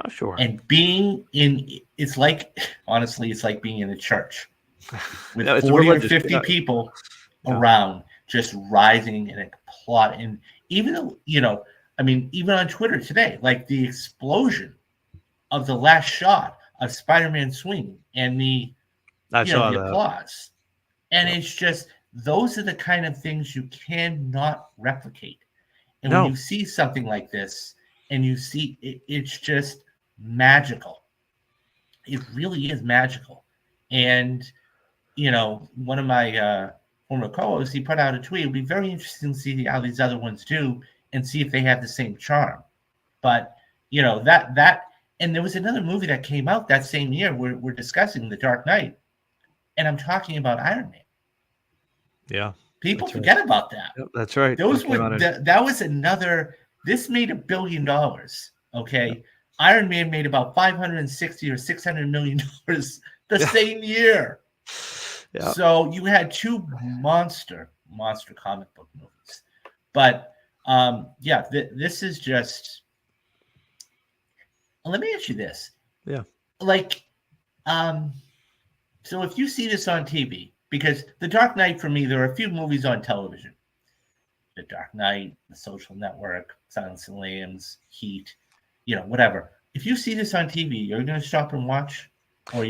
Oh, sure. And it's like, honestly, it's like being in a church with 40 or 50 people around, just rising and applauding. Even though, even on Twitter today, like the explosion of the last shot of Spider-Man swinging and the applause. And it's just, those are the kind of things you cannot replicate. And when you see something like this and you see it's just magical. It really is magical. And, one of my former co-hosts, he put out a tweet. It would be very interesting to see how these other ones do and see if they have the same charm. But, that, and there was another movie that came out that same year. We're discussing The Dark Knight, and I'm talking about Iron Man. Yeah. People forget about that. Yep, that's right. That was another, this made $1 billion. Okay. Yep. Iron Man made about $560 or $600 million the same year. Yeah. So you had two monster comic book movies. But this is just, let me ask you this. Yeah. Like, so if you see this on TV, because The Dark Knight, for me, there are a few movies on television. The Dark Knight, The Social Network, Silence of the Lambs, Heat, whatever. If you see this on TV, are you going to stop and watch? Or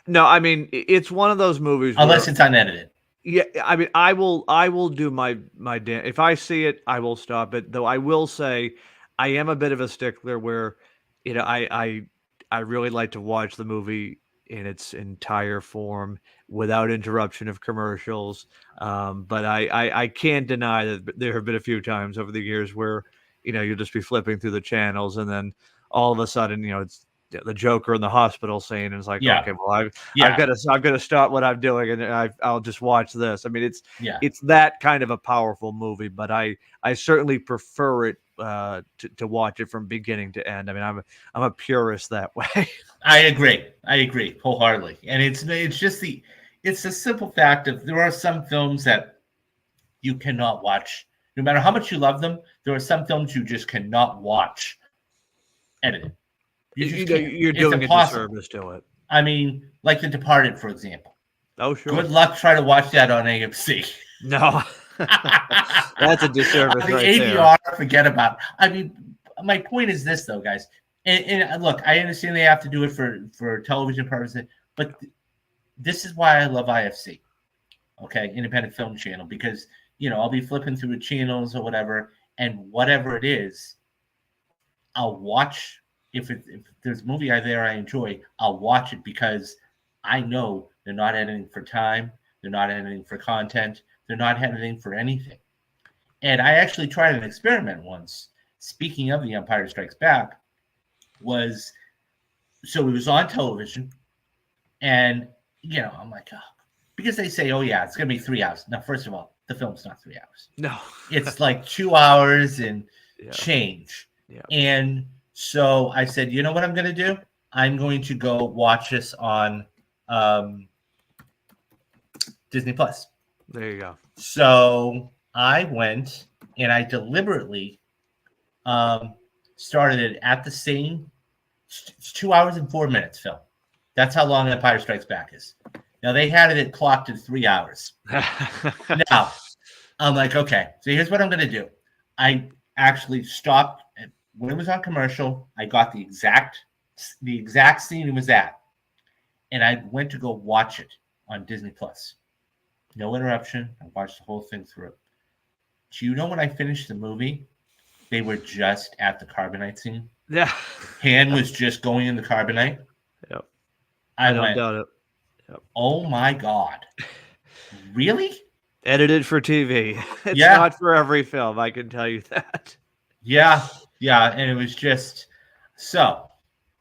No, I mean, it's one of those movies. Unless it's unedited. Yeah, I mean, I will do my if I see it, I will stop it. Though I will say, I am a bit of a stickler where, I really like to watch the movie in its entire form without interruption of commercials. But I can't deny that there have been a few times over the years where, you'll just be flipping through the channels and then all of a sudden, it's the Joker in the hospital scene, and it's like, okay, well, I've got to stop what I'm doing, and I'll just watch this. I mean, it's that kind of a powerful movie, but I certainly prefer it to watch it from beginning to end. I mean, I'm a purist that way. I agree wholeheartedly. And it's the simple fact of there are some films that you cannot watch. No matter how much you love them, there are some films you just cannot watch edited. You just can't. You're It's doing a impossible. disservice to it. I mean, like The Departed, for example. Oh, sure. Good luck trying to watch that on AMC. No, that's a disservice The right ADR, there. forget about it. I mean, my point is this, though, guys. And look, I understand they have to do it for television purposes, but this is why I love IFC, okay, Independent Film Channel, because I'll be flipping through the channels or whatever, and whatever it is, I'll watch. If there's a movie there I enjoy, I'll watch it because I know they're not editing for time, they're not editing for content, they're not editing for anything. And I actually tried an experiment once. Speaking of The Empire Strikes Back, it was on television, and I'm like, oh, because they say, oh yeah, it's gonna be 3 hours. Now, first of all, the film's not 3 hours. No, it's like 2 hours and yeah. change. Yeah. And so I said, you know what I'm going to do? I'm going to go watch this on Disney Plus. There you go. So I went and I deliberately started it at the same. It's 2 hours and 4 minutes, Phil. That's how long Empire Strikes Back is. Now they had it clocked at 3 hours. Now I'm like, okay, so here's what I'm going to do. I actually stopped when it was on commercial. I got the exact scene it was at, and I went to go watch it on Disney Plus. No interruption. I watched the whole thing through. Do you know when I finished the movie, they were just at the carbonite scene? Yeah. Han was just going in the carbonite. Yep. I don't went, doubt it. Yep. Oh my God. Really? Edited for TV. It's not for every film, I can tell you that. Yeah. And it was just so.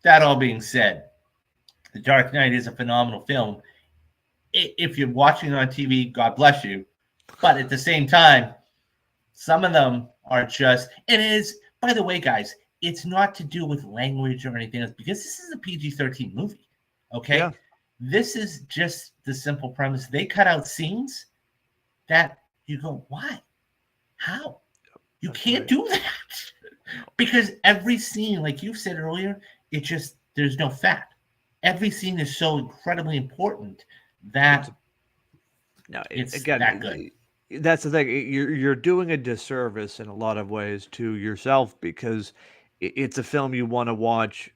That all being said, The Dark Knight is a phenomenal film. If you're watching it on TV, God bless you. But at the same time, some of them are just, and it is, by the way, guys, it's not to do with language or anything else, because this is a PG-13 movie. Okay? Yeah. This is just the simple premise. They cut out scenes that you go, why? How? You can't do that. Because every scene, like you said earlier, there's no fat. Every scene is so incredibly important that it's again, that good. That's the thing. You're doing a disservice in a lot of ways to yourself, because it's a film you want to watch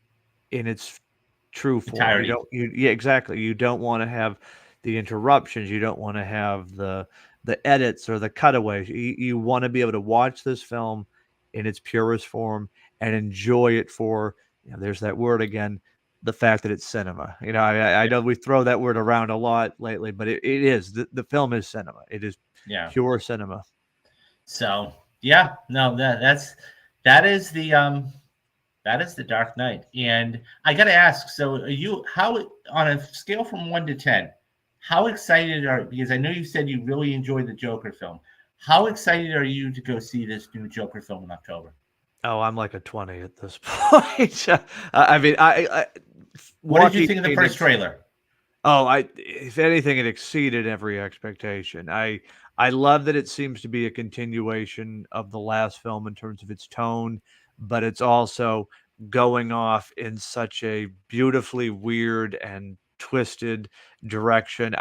in its true form. Entirety. Exactly. You don't want to have the interruptions. You don't want to have the edits or the cutaways. You want to be able to watch this film in its purest form and enjoy it for, there's that word again, the fact that it's cinema. I know we throw that word around a lot lately, but it is. The film is cinema. It is pure cinema. So that is the Dark Knight. And I got to ask, so how on a scale from 1 to 10, how excited because I know you said you really enjoyed the Joker film. How excited are you to go see this new Joker film in October? Oh, I'm like a 20 at this point. I mean, what did you think of the first trailer? Oh, if anything, it exceeded every expectation. I love that it seems to be a continuation of the last film in terms of its tone, but it's also going off in such a beautifully weird and twisted direction.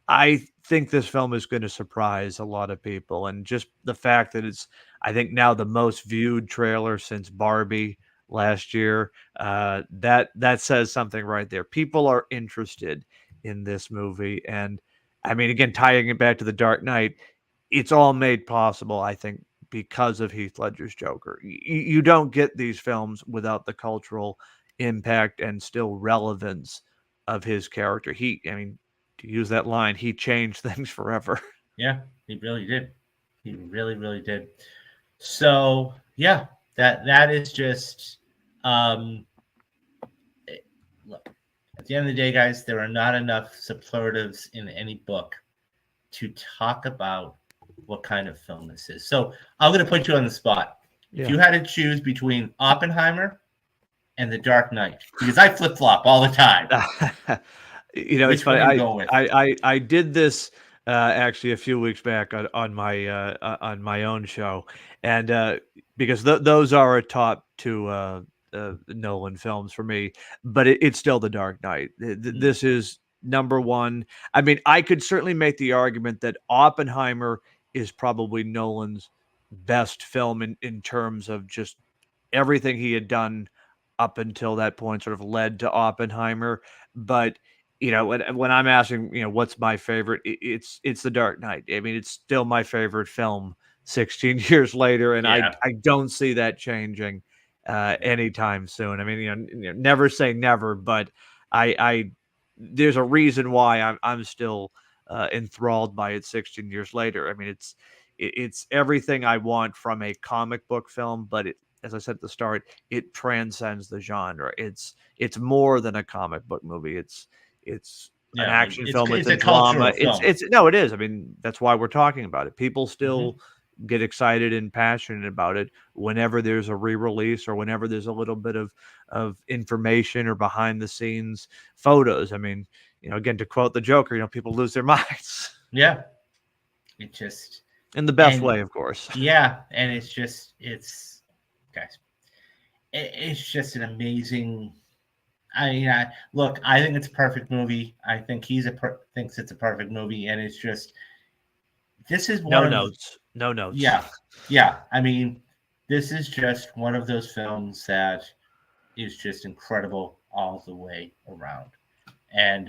I think this film is going to surprise a lot of people, and just the fact that it's, I think, now the most viewed trailer since Barbie last year, that says something right there. People are interested in this movie, and I mean, again, tying it back to The Dark Knight, it's all made possible, I think, because of Heath Ledger's Joker. You don't get these films without the cultural impact and still relevance of his character. To use that line, he changed things forever. Yeah, he really did. He really, really did. So yeah, that is just look, at the end of the day, guys, there are not enough superlatives in any book to talk about what kind of film this is. So I'm going to put you on the spot. If you had to choose between Oppenheimer and The Dark Knight, because I flip flop all the time, it's which funny. one are you going with? I did this actually a few weeks back on my own show, and because those are a top two Nolan films for me, but it's still The Dark Knight. This is number one. I mean, I could certainly make the argument that Oppenheimer is probably Nolan's best film in terms of just everything he had done up until that point sort of led to Oppenheimer. But when I'm asking, what's my favorite, it's The Dark Knight. I mean, it's still my favorite film 16 years later, and I don't see that changing anytime soon. I mean, never say never, but I there's a reason why I'm still enthralled by it 16 years later. I mean, it's everything I want from a comic book film, but as I said at the start, it transcends the genre. It's more than a comic book movie. It's an action film. It's a drama. It is. I mean, that's why we're talking about it. People still get excited and passionate about it whenever there's a re-release or whenever there's a little bit of information or behind the scenes photos. I mean, again, to quote the Joker, people lose their minds. Yeah. It just in the best way, of course. Yeah, and it's guys, it's just an amazing. I mean, look, I think it's a perfect movie. I think thinks it's a perfect movie, and it's just this is no notes. Yeah. I mean, this is just one of those films that is just incredible all the way around, and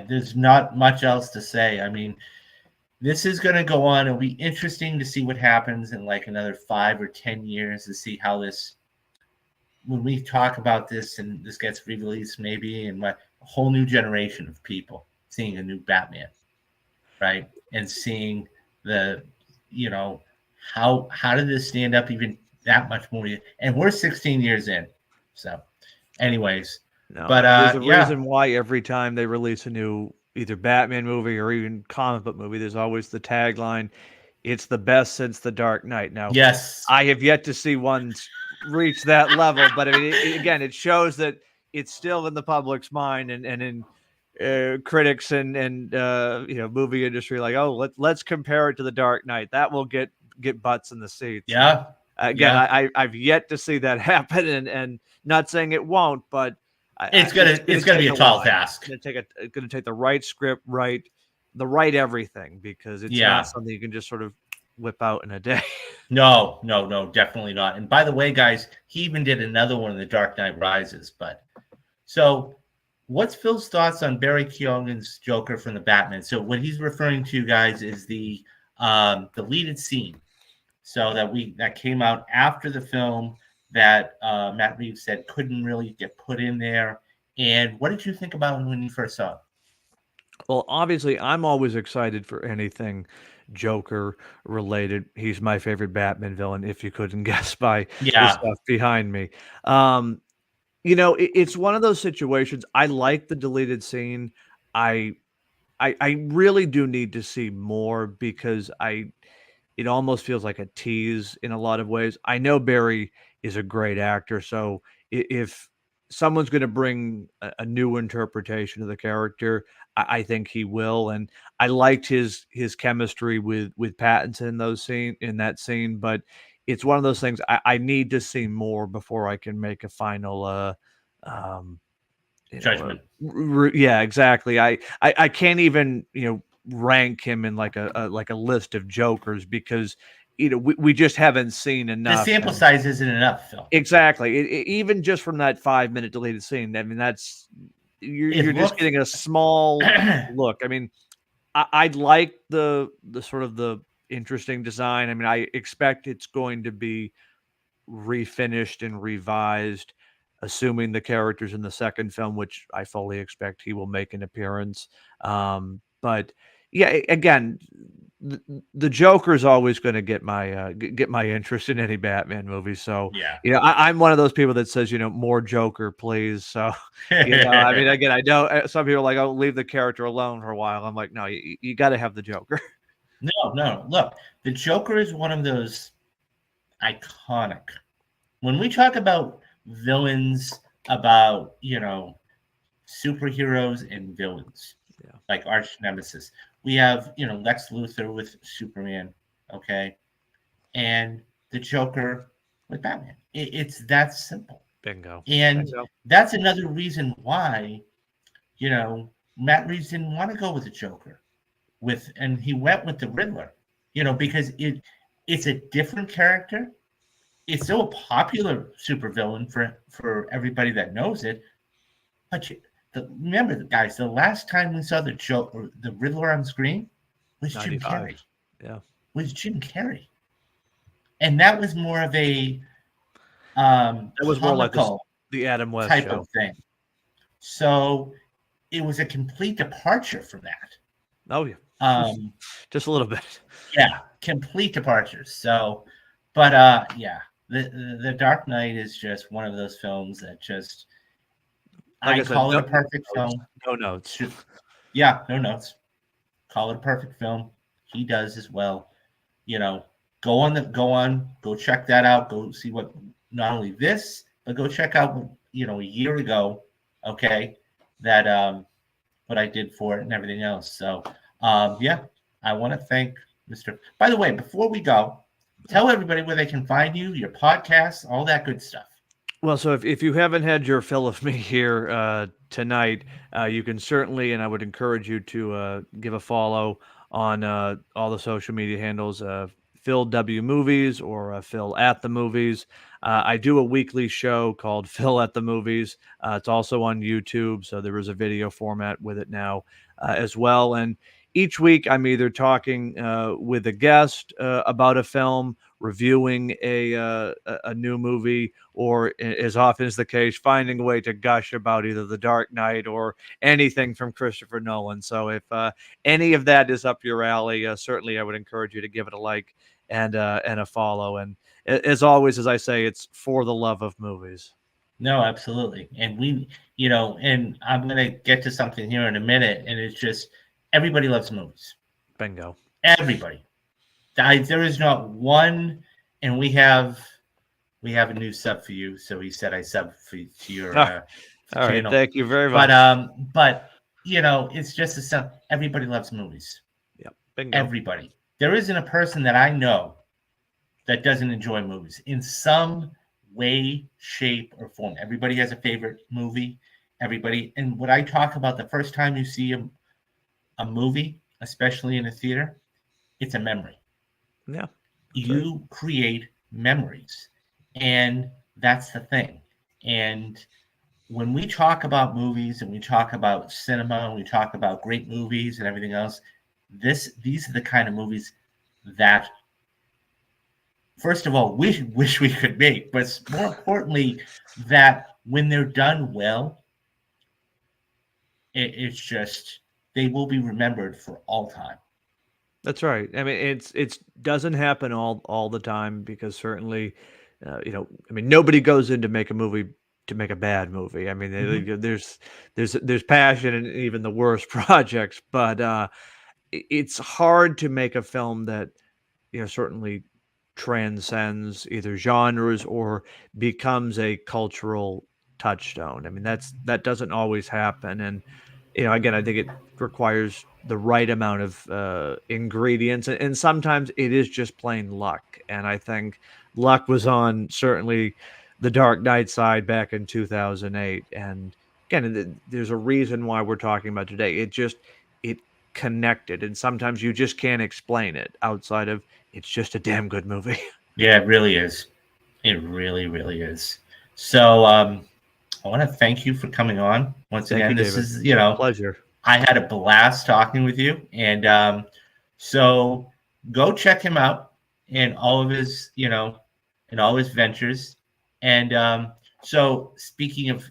there's not much else to say. I mean, this is going to go on. It'll be interesting to see what happens in like another 5 or 10 years to see how this, when we talk about this and this gets re-released maybe, and a whole new generation of people seeing a new Batman, right? And seeing how did this stand up even that much more? And we're 16 years in. So anyways, but there's a reason why every time they release a new either Batman movie or even comic book movie, there's always the tagline, "It's the best since The Dark Knight." Now, yes, I have yet to see one reach that level, but I mean, again, it shows that it's still in the public's mind and in critics and movie industry. Like, oh, let's compare it to The Dark Knight. That will get butts in the seats. Yeah. Again, I've yet to see that happen, and not saying it won't, but it's gonna be a tall task. It's gonna take the right script, the right everything, because it's not something you can just sort of whip out in a day. No, definitely not. And by the way, guys, he even did another one in The Dark Knight Rises. But so, what's Phil's thoughts on Barry Keoghan's Joker from the Batman? So what he's referring to, guys, is the deleted scene. So that came out after the film that Matt Reeves said couldn't really get put in there. And what did you think about it when you first saw it? Well, obviously, I'm always excited for anything Joker related. He's my favorite Batman villain, if you couldn't guess by the stuff behind me. It's one of those situations. I like the deleted scene. I really do need to see more, because it almost feels like a tease in a lot of ways. I know Barry is a great actor, so if someone's going to bring a new interpretation of the character, I think he will. And I liked his chemistry with Pattinson in that scene, but it's one of those things I need to see more before I can make a final judgment. Yeah, exactly. I can't even rank him in like a list of Jokers, because we just haven't seen enough. The sample size isn't enough, Phil. Exactly. Even just from that 5-minute deleted scene, I mean, that's you're just getting a small look. I mean, I'd like the sort of the interesting design. I mean, I expect it's going to be refinished and revised, assuming the characters in the second film, which I fully expect he will make an appearance. But yeah, again, the Joker is always going to get my interest in any Batman movie. So I'm one of those people that says, more Joker, please. So I mean, again, I know some people are like, oh, leave the character alone for a while. I'm like, no, you got to have the Joker. No. Look, the Joker is one of those iconic. When we talk about villains, about, superheroes and villains, Yeah. like arch nemesis, we have, Lex Luthor with Superman, okay? And the Joker with Batman. It's that simple. Bingo. And Bingo. that's another reason why, Matt Reeves didn't want to go with the Joker and he went with the Riddler, because it's a different character. It's still a popular supervillain for everybody that knows it. But remember, guys, the last time we saw the Riddler on screen was Jim 95. Carrey. Yeah. Was Jim Carrey, and that was more of a That was more like comical the Adam West type show. of thing. So it was a complete departure from that. Oh yeah. Just a little bit. Yeah, complete departure. So, but yeah, the Dark Knight is just one of those films that just Like I said, call it a perfect film. No notes. Yeah, no notes. Call it a perfect film. He does as well. Go check that out. Go see what not only this, but go check out a year ago. Okay, that what I did for it and everything else. So yeah, I want to thank Mr. By the way, before we go, tell everybody where they can find you, your podcast, all that good stuff. Well, so if you haven't had your fill of me here tonight, you can certainly, and I would encourage you to give a follow on all the social media handles, Phil W Movies or Phil at the Movies. I do a weekly show called Phil at the Movies. It's also on YouTube, so there is a video format with it now as well. And each week, I'm either talking with a guest about a film, reviewing a new movie, or as often is the case, finding a way to gush about either The Dark Knight or anything from Christopher Nolan. So if any of that is up your alley, certainly I would encourage you to give it a like and a follow. And as always, as I say, it's for the love of movies. No, absolutely. And and I'm going to get to something here in a minute, and it's just everybody loves movies. Bingo. Everybody. There is not one, and we have a new sub for you. So he said I sub to your all channel. Right, thank you very much. But it's just a sub. Everybody loves movies. Yep, bingo. Everybody. There isn't a person that I know that doesn't enjoy movies in some way, shape, or form. Everybody has a favorite movie. Everybody, and what I talk about, the first time you see a movie, especially in a theater, it's a memory. Yeah. You create memories, and that's the thing. And when we talk about movies and we talk about cinema and we talk about great movies and everything else, these are the kind of movies that, first of all, we wish we could make, but more importantly, that when they're done well, it's just they will be remembered for all time. That's right. I mean, it doesn't happen all the time, because certainly, nobody goes in to make a movie to make a bad movie. I mean, there's passion in even the worst projects, but it's hard to make a film that certainly transcends either genres or becomes a cultural touchstone. I mean, that doesn't always happen, and again, I think it requires the right amount of ingredients, and sometimes it is just plain luck. And I think luck was on certainly the Dark Knight side back in 2008. And again, there's a reason why we're talking about today. It connected, and sometimes you just can't explain it outside of it's just a damn good movie. Yeah, it really is. It really, really is. So I want to thank you for coming on once Thank again. you, This David. is, Pleasure. I had a blast talking with you, and so go check him out in all of his, in all his ventures. And so speaking of,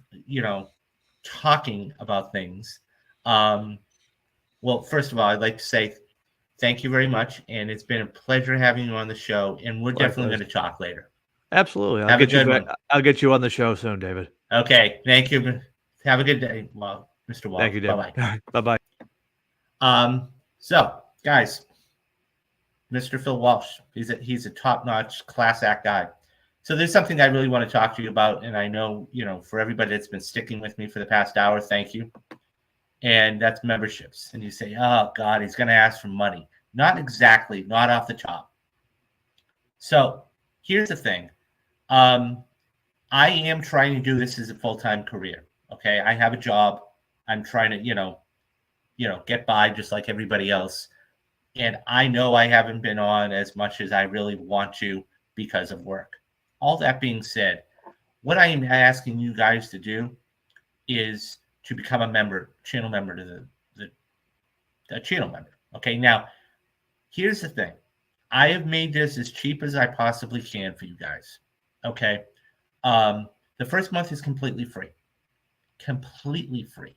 talking about things, well, first of all, I'd like to say thank you very much, and it's been a pleasure having you on the show. And we're definitely going to talk later. Absolutely. Have a good one. I'll get you on the show soon, David. Okay. Thank you. Have a good day, Mr. Walsh. Thank you, David. Bye-bye. Bye-bye. So, guys, Mr. Phil Walsh. He's a top-notch class act guy. So there's something I really want to talk to you about, and I know, for everybody that's been sticking with me for the past hour, thank you. And that's memberships. And you say, oh God, he's going to ask for money. Not exactly, not off the top. So here's the thing. I am trying to do this as a full-time career. Okay. I have a job. I'm trying to, get by just like everybody else. And I know I haven't been on as much as I really want to because of work. All that being said, what I am asking you guys to do is to become a channel member to the channel member. Okay. Now, here's the thing. I have made this as cheap as I possibly can for you guys. Okay. The first month is completely free. Completely free.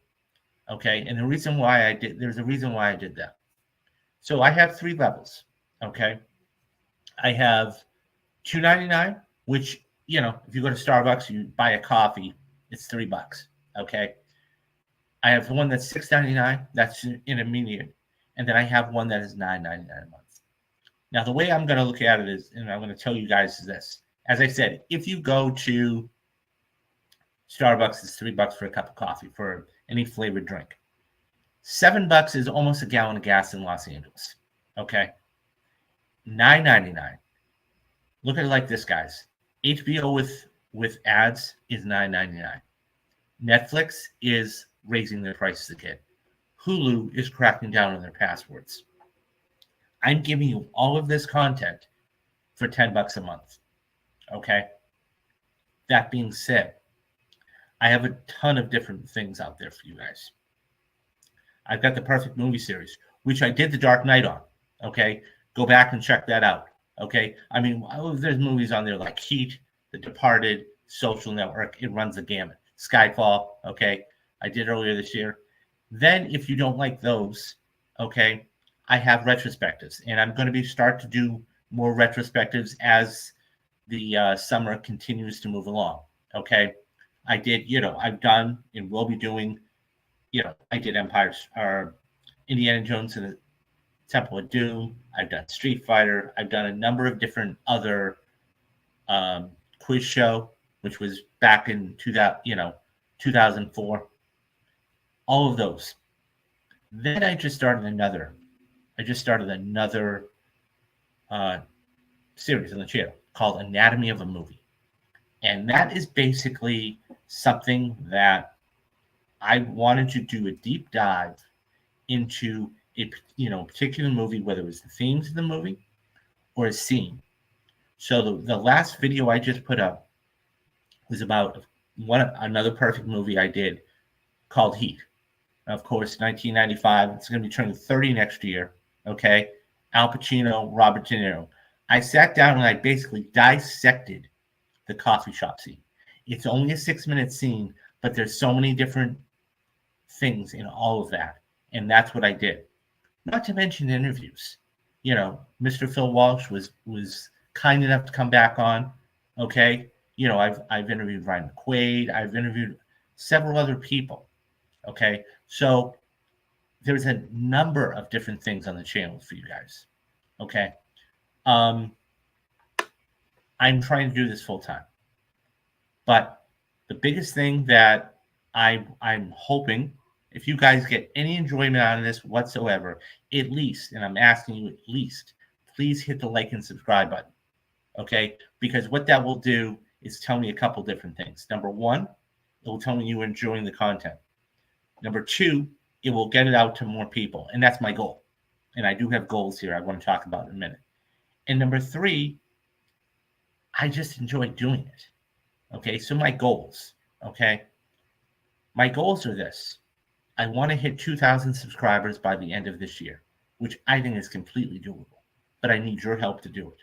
Okay. And there's a reason why I did that. So I have 3 levels. Okay. I have $2.99, which, if you go to Starbucks, you buy a coffee, it's $3. Okay. I have one that's $6.99. That's intermediate. And then I have one that is $9.99 a month. Now, the way I'm going to look at it is, and I'm going to tell you guys, is this. As I said, if you go to Starbucks, it's $3 for a cup of coffee for any flavored drink. $7 is almost a gallon of gas in Los Angeles. Okay. $9.99. Look at it like this, guys. HBO with ads is $9.99. Netflix is raising their prices again. Hulu is cracking down on their passwords. I'm giving you all of this content for $10 a month. Okay. That being said, I have a ton of different things out there for you guys. I've got the Perfect Movie Series, which I did The Dark Knight on. Okay. Go back and check that out. Okay. I mean, there's movies on there like Heat, The Departed, Social Network. It runs the gamut. Skyfall. Okay. I did earlier this year. Then if you don't like those, okay, I have retrospectives, and I'm going to start to do more retrospectives as the summer continues to move along. Okay. I did, I've done and will be doing, I did Indiana Jones and the Temple of Doom. I've done Street Fighter. I've done a number of different other quiz show, which was back in 2004. All of those. Then I just started another series on the channel called Anatomy of a Movie. And that is basically something that I wanted to do a deep dive into a particular movie, whether it was the themes of the movie or a scene. So the last video I just put up was about another perfect movie I did called Heat. Of course, 1995. It's going to be turning 30 next year. Okay. Al Pacino, Robert De Niro. I sat down and I basically dissected the coffee shop scene. It's only a 6-minute scene, but there's so many different things in all of that. And that's what I did. Not to mention interviews. Mr. Phil Walsh was kind enough to come back on. Okay. I've interviewed Ryan McQuaid. I've interviewed several other people. Okay. So there's a number of different things on the channel for you guys. Okay. I'm trying to do this full time. But the biggest thing that I'm hoping, if you guys get any enjoyment out of this whatsoever, at least, and I'm asking you at least, please hit the like and subscribe button. Okay? Because what that will do is tell me a couple different things. Number one, it will tell me you're enjoying the content. Number two, it will get it out to more people. And that's my goal. And I do have goals here I want to talk about in a minute. And number three, I just enjoy doing it. Okay, so my goals. Okay, my goals are this. I want to hit 2,000 subscribers by the end of this year, which I think is completely doable. But I need your help to do it.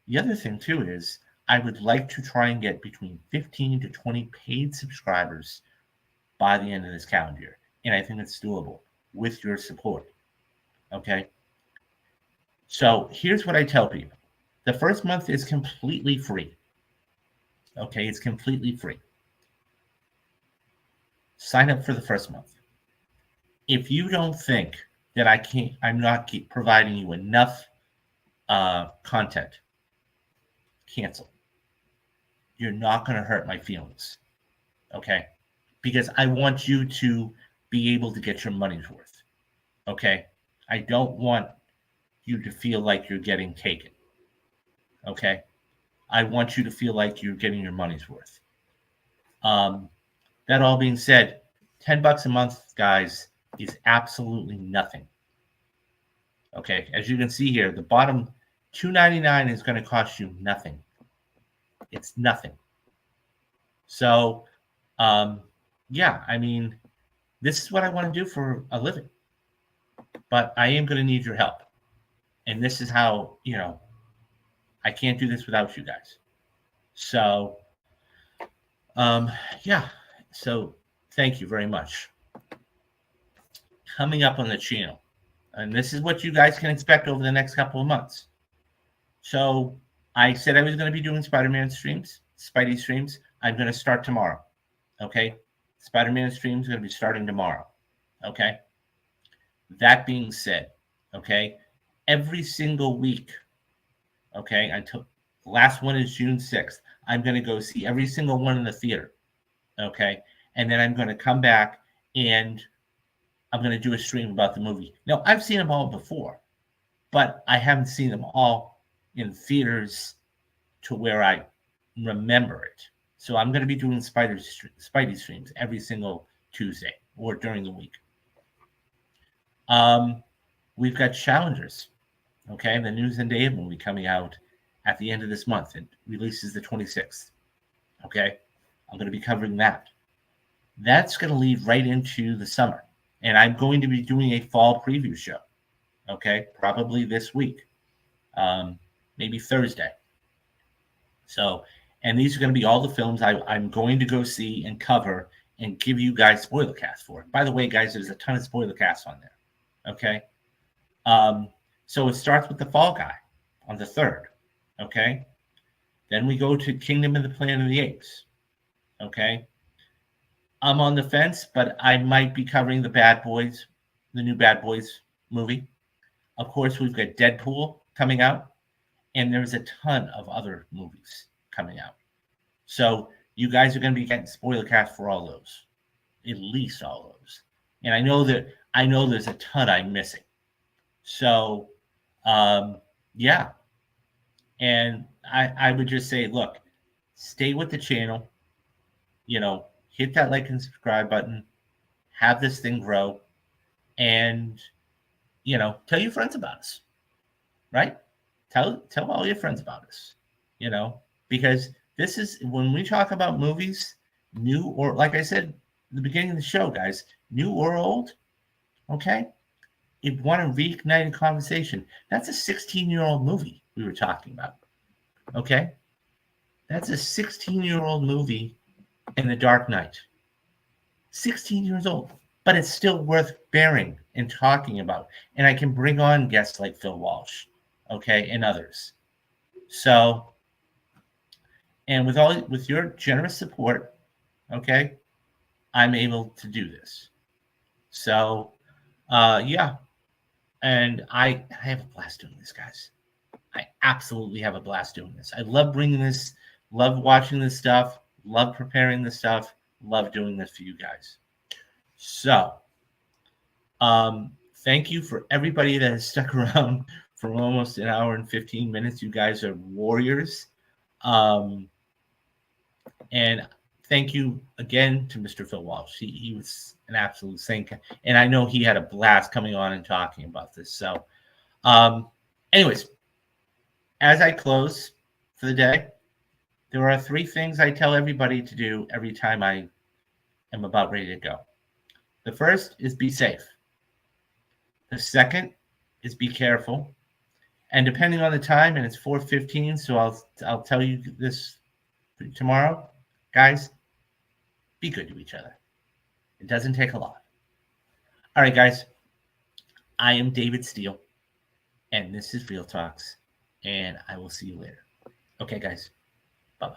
The other thing, too, is I would like to try and get between 15 to 20 paid subscribers by the end of this calendar year. And I think it's doable with your support. Okay? So here's what I tell people. The first month is completely free. Okay? It's completely free. Sign up for the first month. If you don't think that I'm not providing you enough content, cancel. You're not going to hurt my feelings, okay? Because I want you to be able to get your money's worth, okay? I don't want you to feel like you're getting taken, okay? I want you to feel like you're getting your money's worth. That all being said, $10 a month, guys, is absolutely nothing. Okay, as you can see here, the bottom $2.99 is going to cost you nothing. It's nothing. So, yeah, I mean, this is what I want to do for a living, but I am going to need your help. And this is how, I can't do this without you guys. So, yeah, so thank you very much. Coming up on the channel, and this is what you guys can expect over the next couple of months. So I said I was going to be doing Spider-Man streams, Spidey streams. I'm going to start tomorrow. Okay. Spider-Man streams are going to be starting tomorrow. Okay. That being said, okay, every single week, okay, until the last one is June 6th, I'm going to go see every single one in the theater. Okay. And then I'm going to come back and I'm going to do a stream about the movie. Now, I've seen them all before, but I haven't seen them all in theaters to where I remember it. So I'm going to be doing Spidey streams every single Tuesday or during the week. We've got Challengers, okay? The News and Dave movie coming out at the end of this month. It releases the 26th, okay? I'm going to be covering that. That's going to lead right into the summer. And I'm going to be doing a fall preview show, okay? Probably this week, maybe Thursday. So, and these are going to be all the films I'm going to go see and cover and give you guys spoiler cast for. By the way, guys, there's a ton of spoiler casts on there, okay? So it starts with The Fall Guy on the 3rd, okay? Then we go to Kingdom of the Planet of the Apes, okay? I'm on the fence, but I might be covering the Bad Boys, the new Bad Boys movie. Of course, we've got Deadpool coming out, and there's a ton of other movies coming out. So you guys are going to be getting spoiler cast for all those, at least all those. And I know there's a ton I'm missing. So, yeah. And I would just say, look, stay with the channel, hit that like and subscribe button, have this thing grow, and, tell your friends about us, right? Tell all your friends about us, because this is, when we talk about movies, new or, like I said at the beginning of the show, guys, new or old, okay? If you want to reignite a conversation, that's a 16-year-old movie we were talking about, okay? That's a 16-year-old movie in The Dark Knight. 16 years old, but it's still worth bearing and talking about. And I can bring on guests like Phil Walsh, okay, and others. So, and with your generous support, okay, I'm able to do this. So, yeah. And I have a blast doing this, guys. I absolutely have a blast doing this. I love bringing this, love watching this stuff, love preparing this stuff, love doing this for you guys. So, thank you for everybody that has stuck around for almost an hour and 15 minutes. You guys are warriors. And thank you again to Mr. Phil Walsh. He was an absolute saint. And I know he had a blast coming on and talking about this. So, anyways, as I close for the day, there are 3 things I tell everybody to do every time I am about ready to go. The first is be safe. The second is be careful. And depending on the time, and it's 4:15, so I'll tell you this tomorrow, guys, be good to each other. It doesn't take a lot. All right, guys, I am David Steele, and this is Real Talks, and I will see you later. Okay, guys, bye-bye.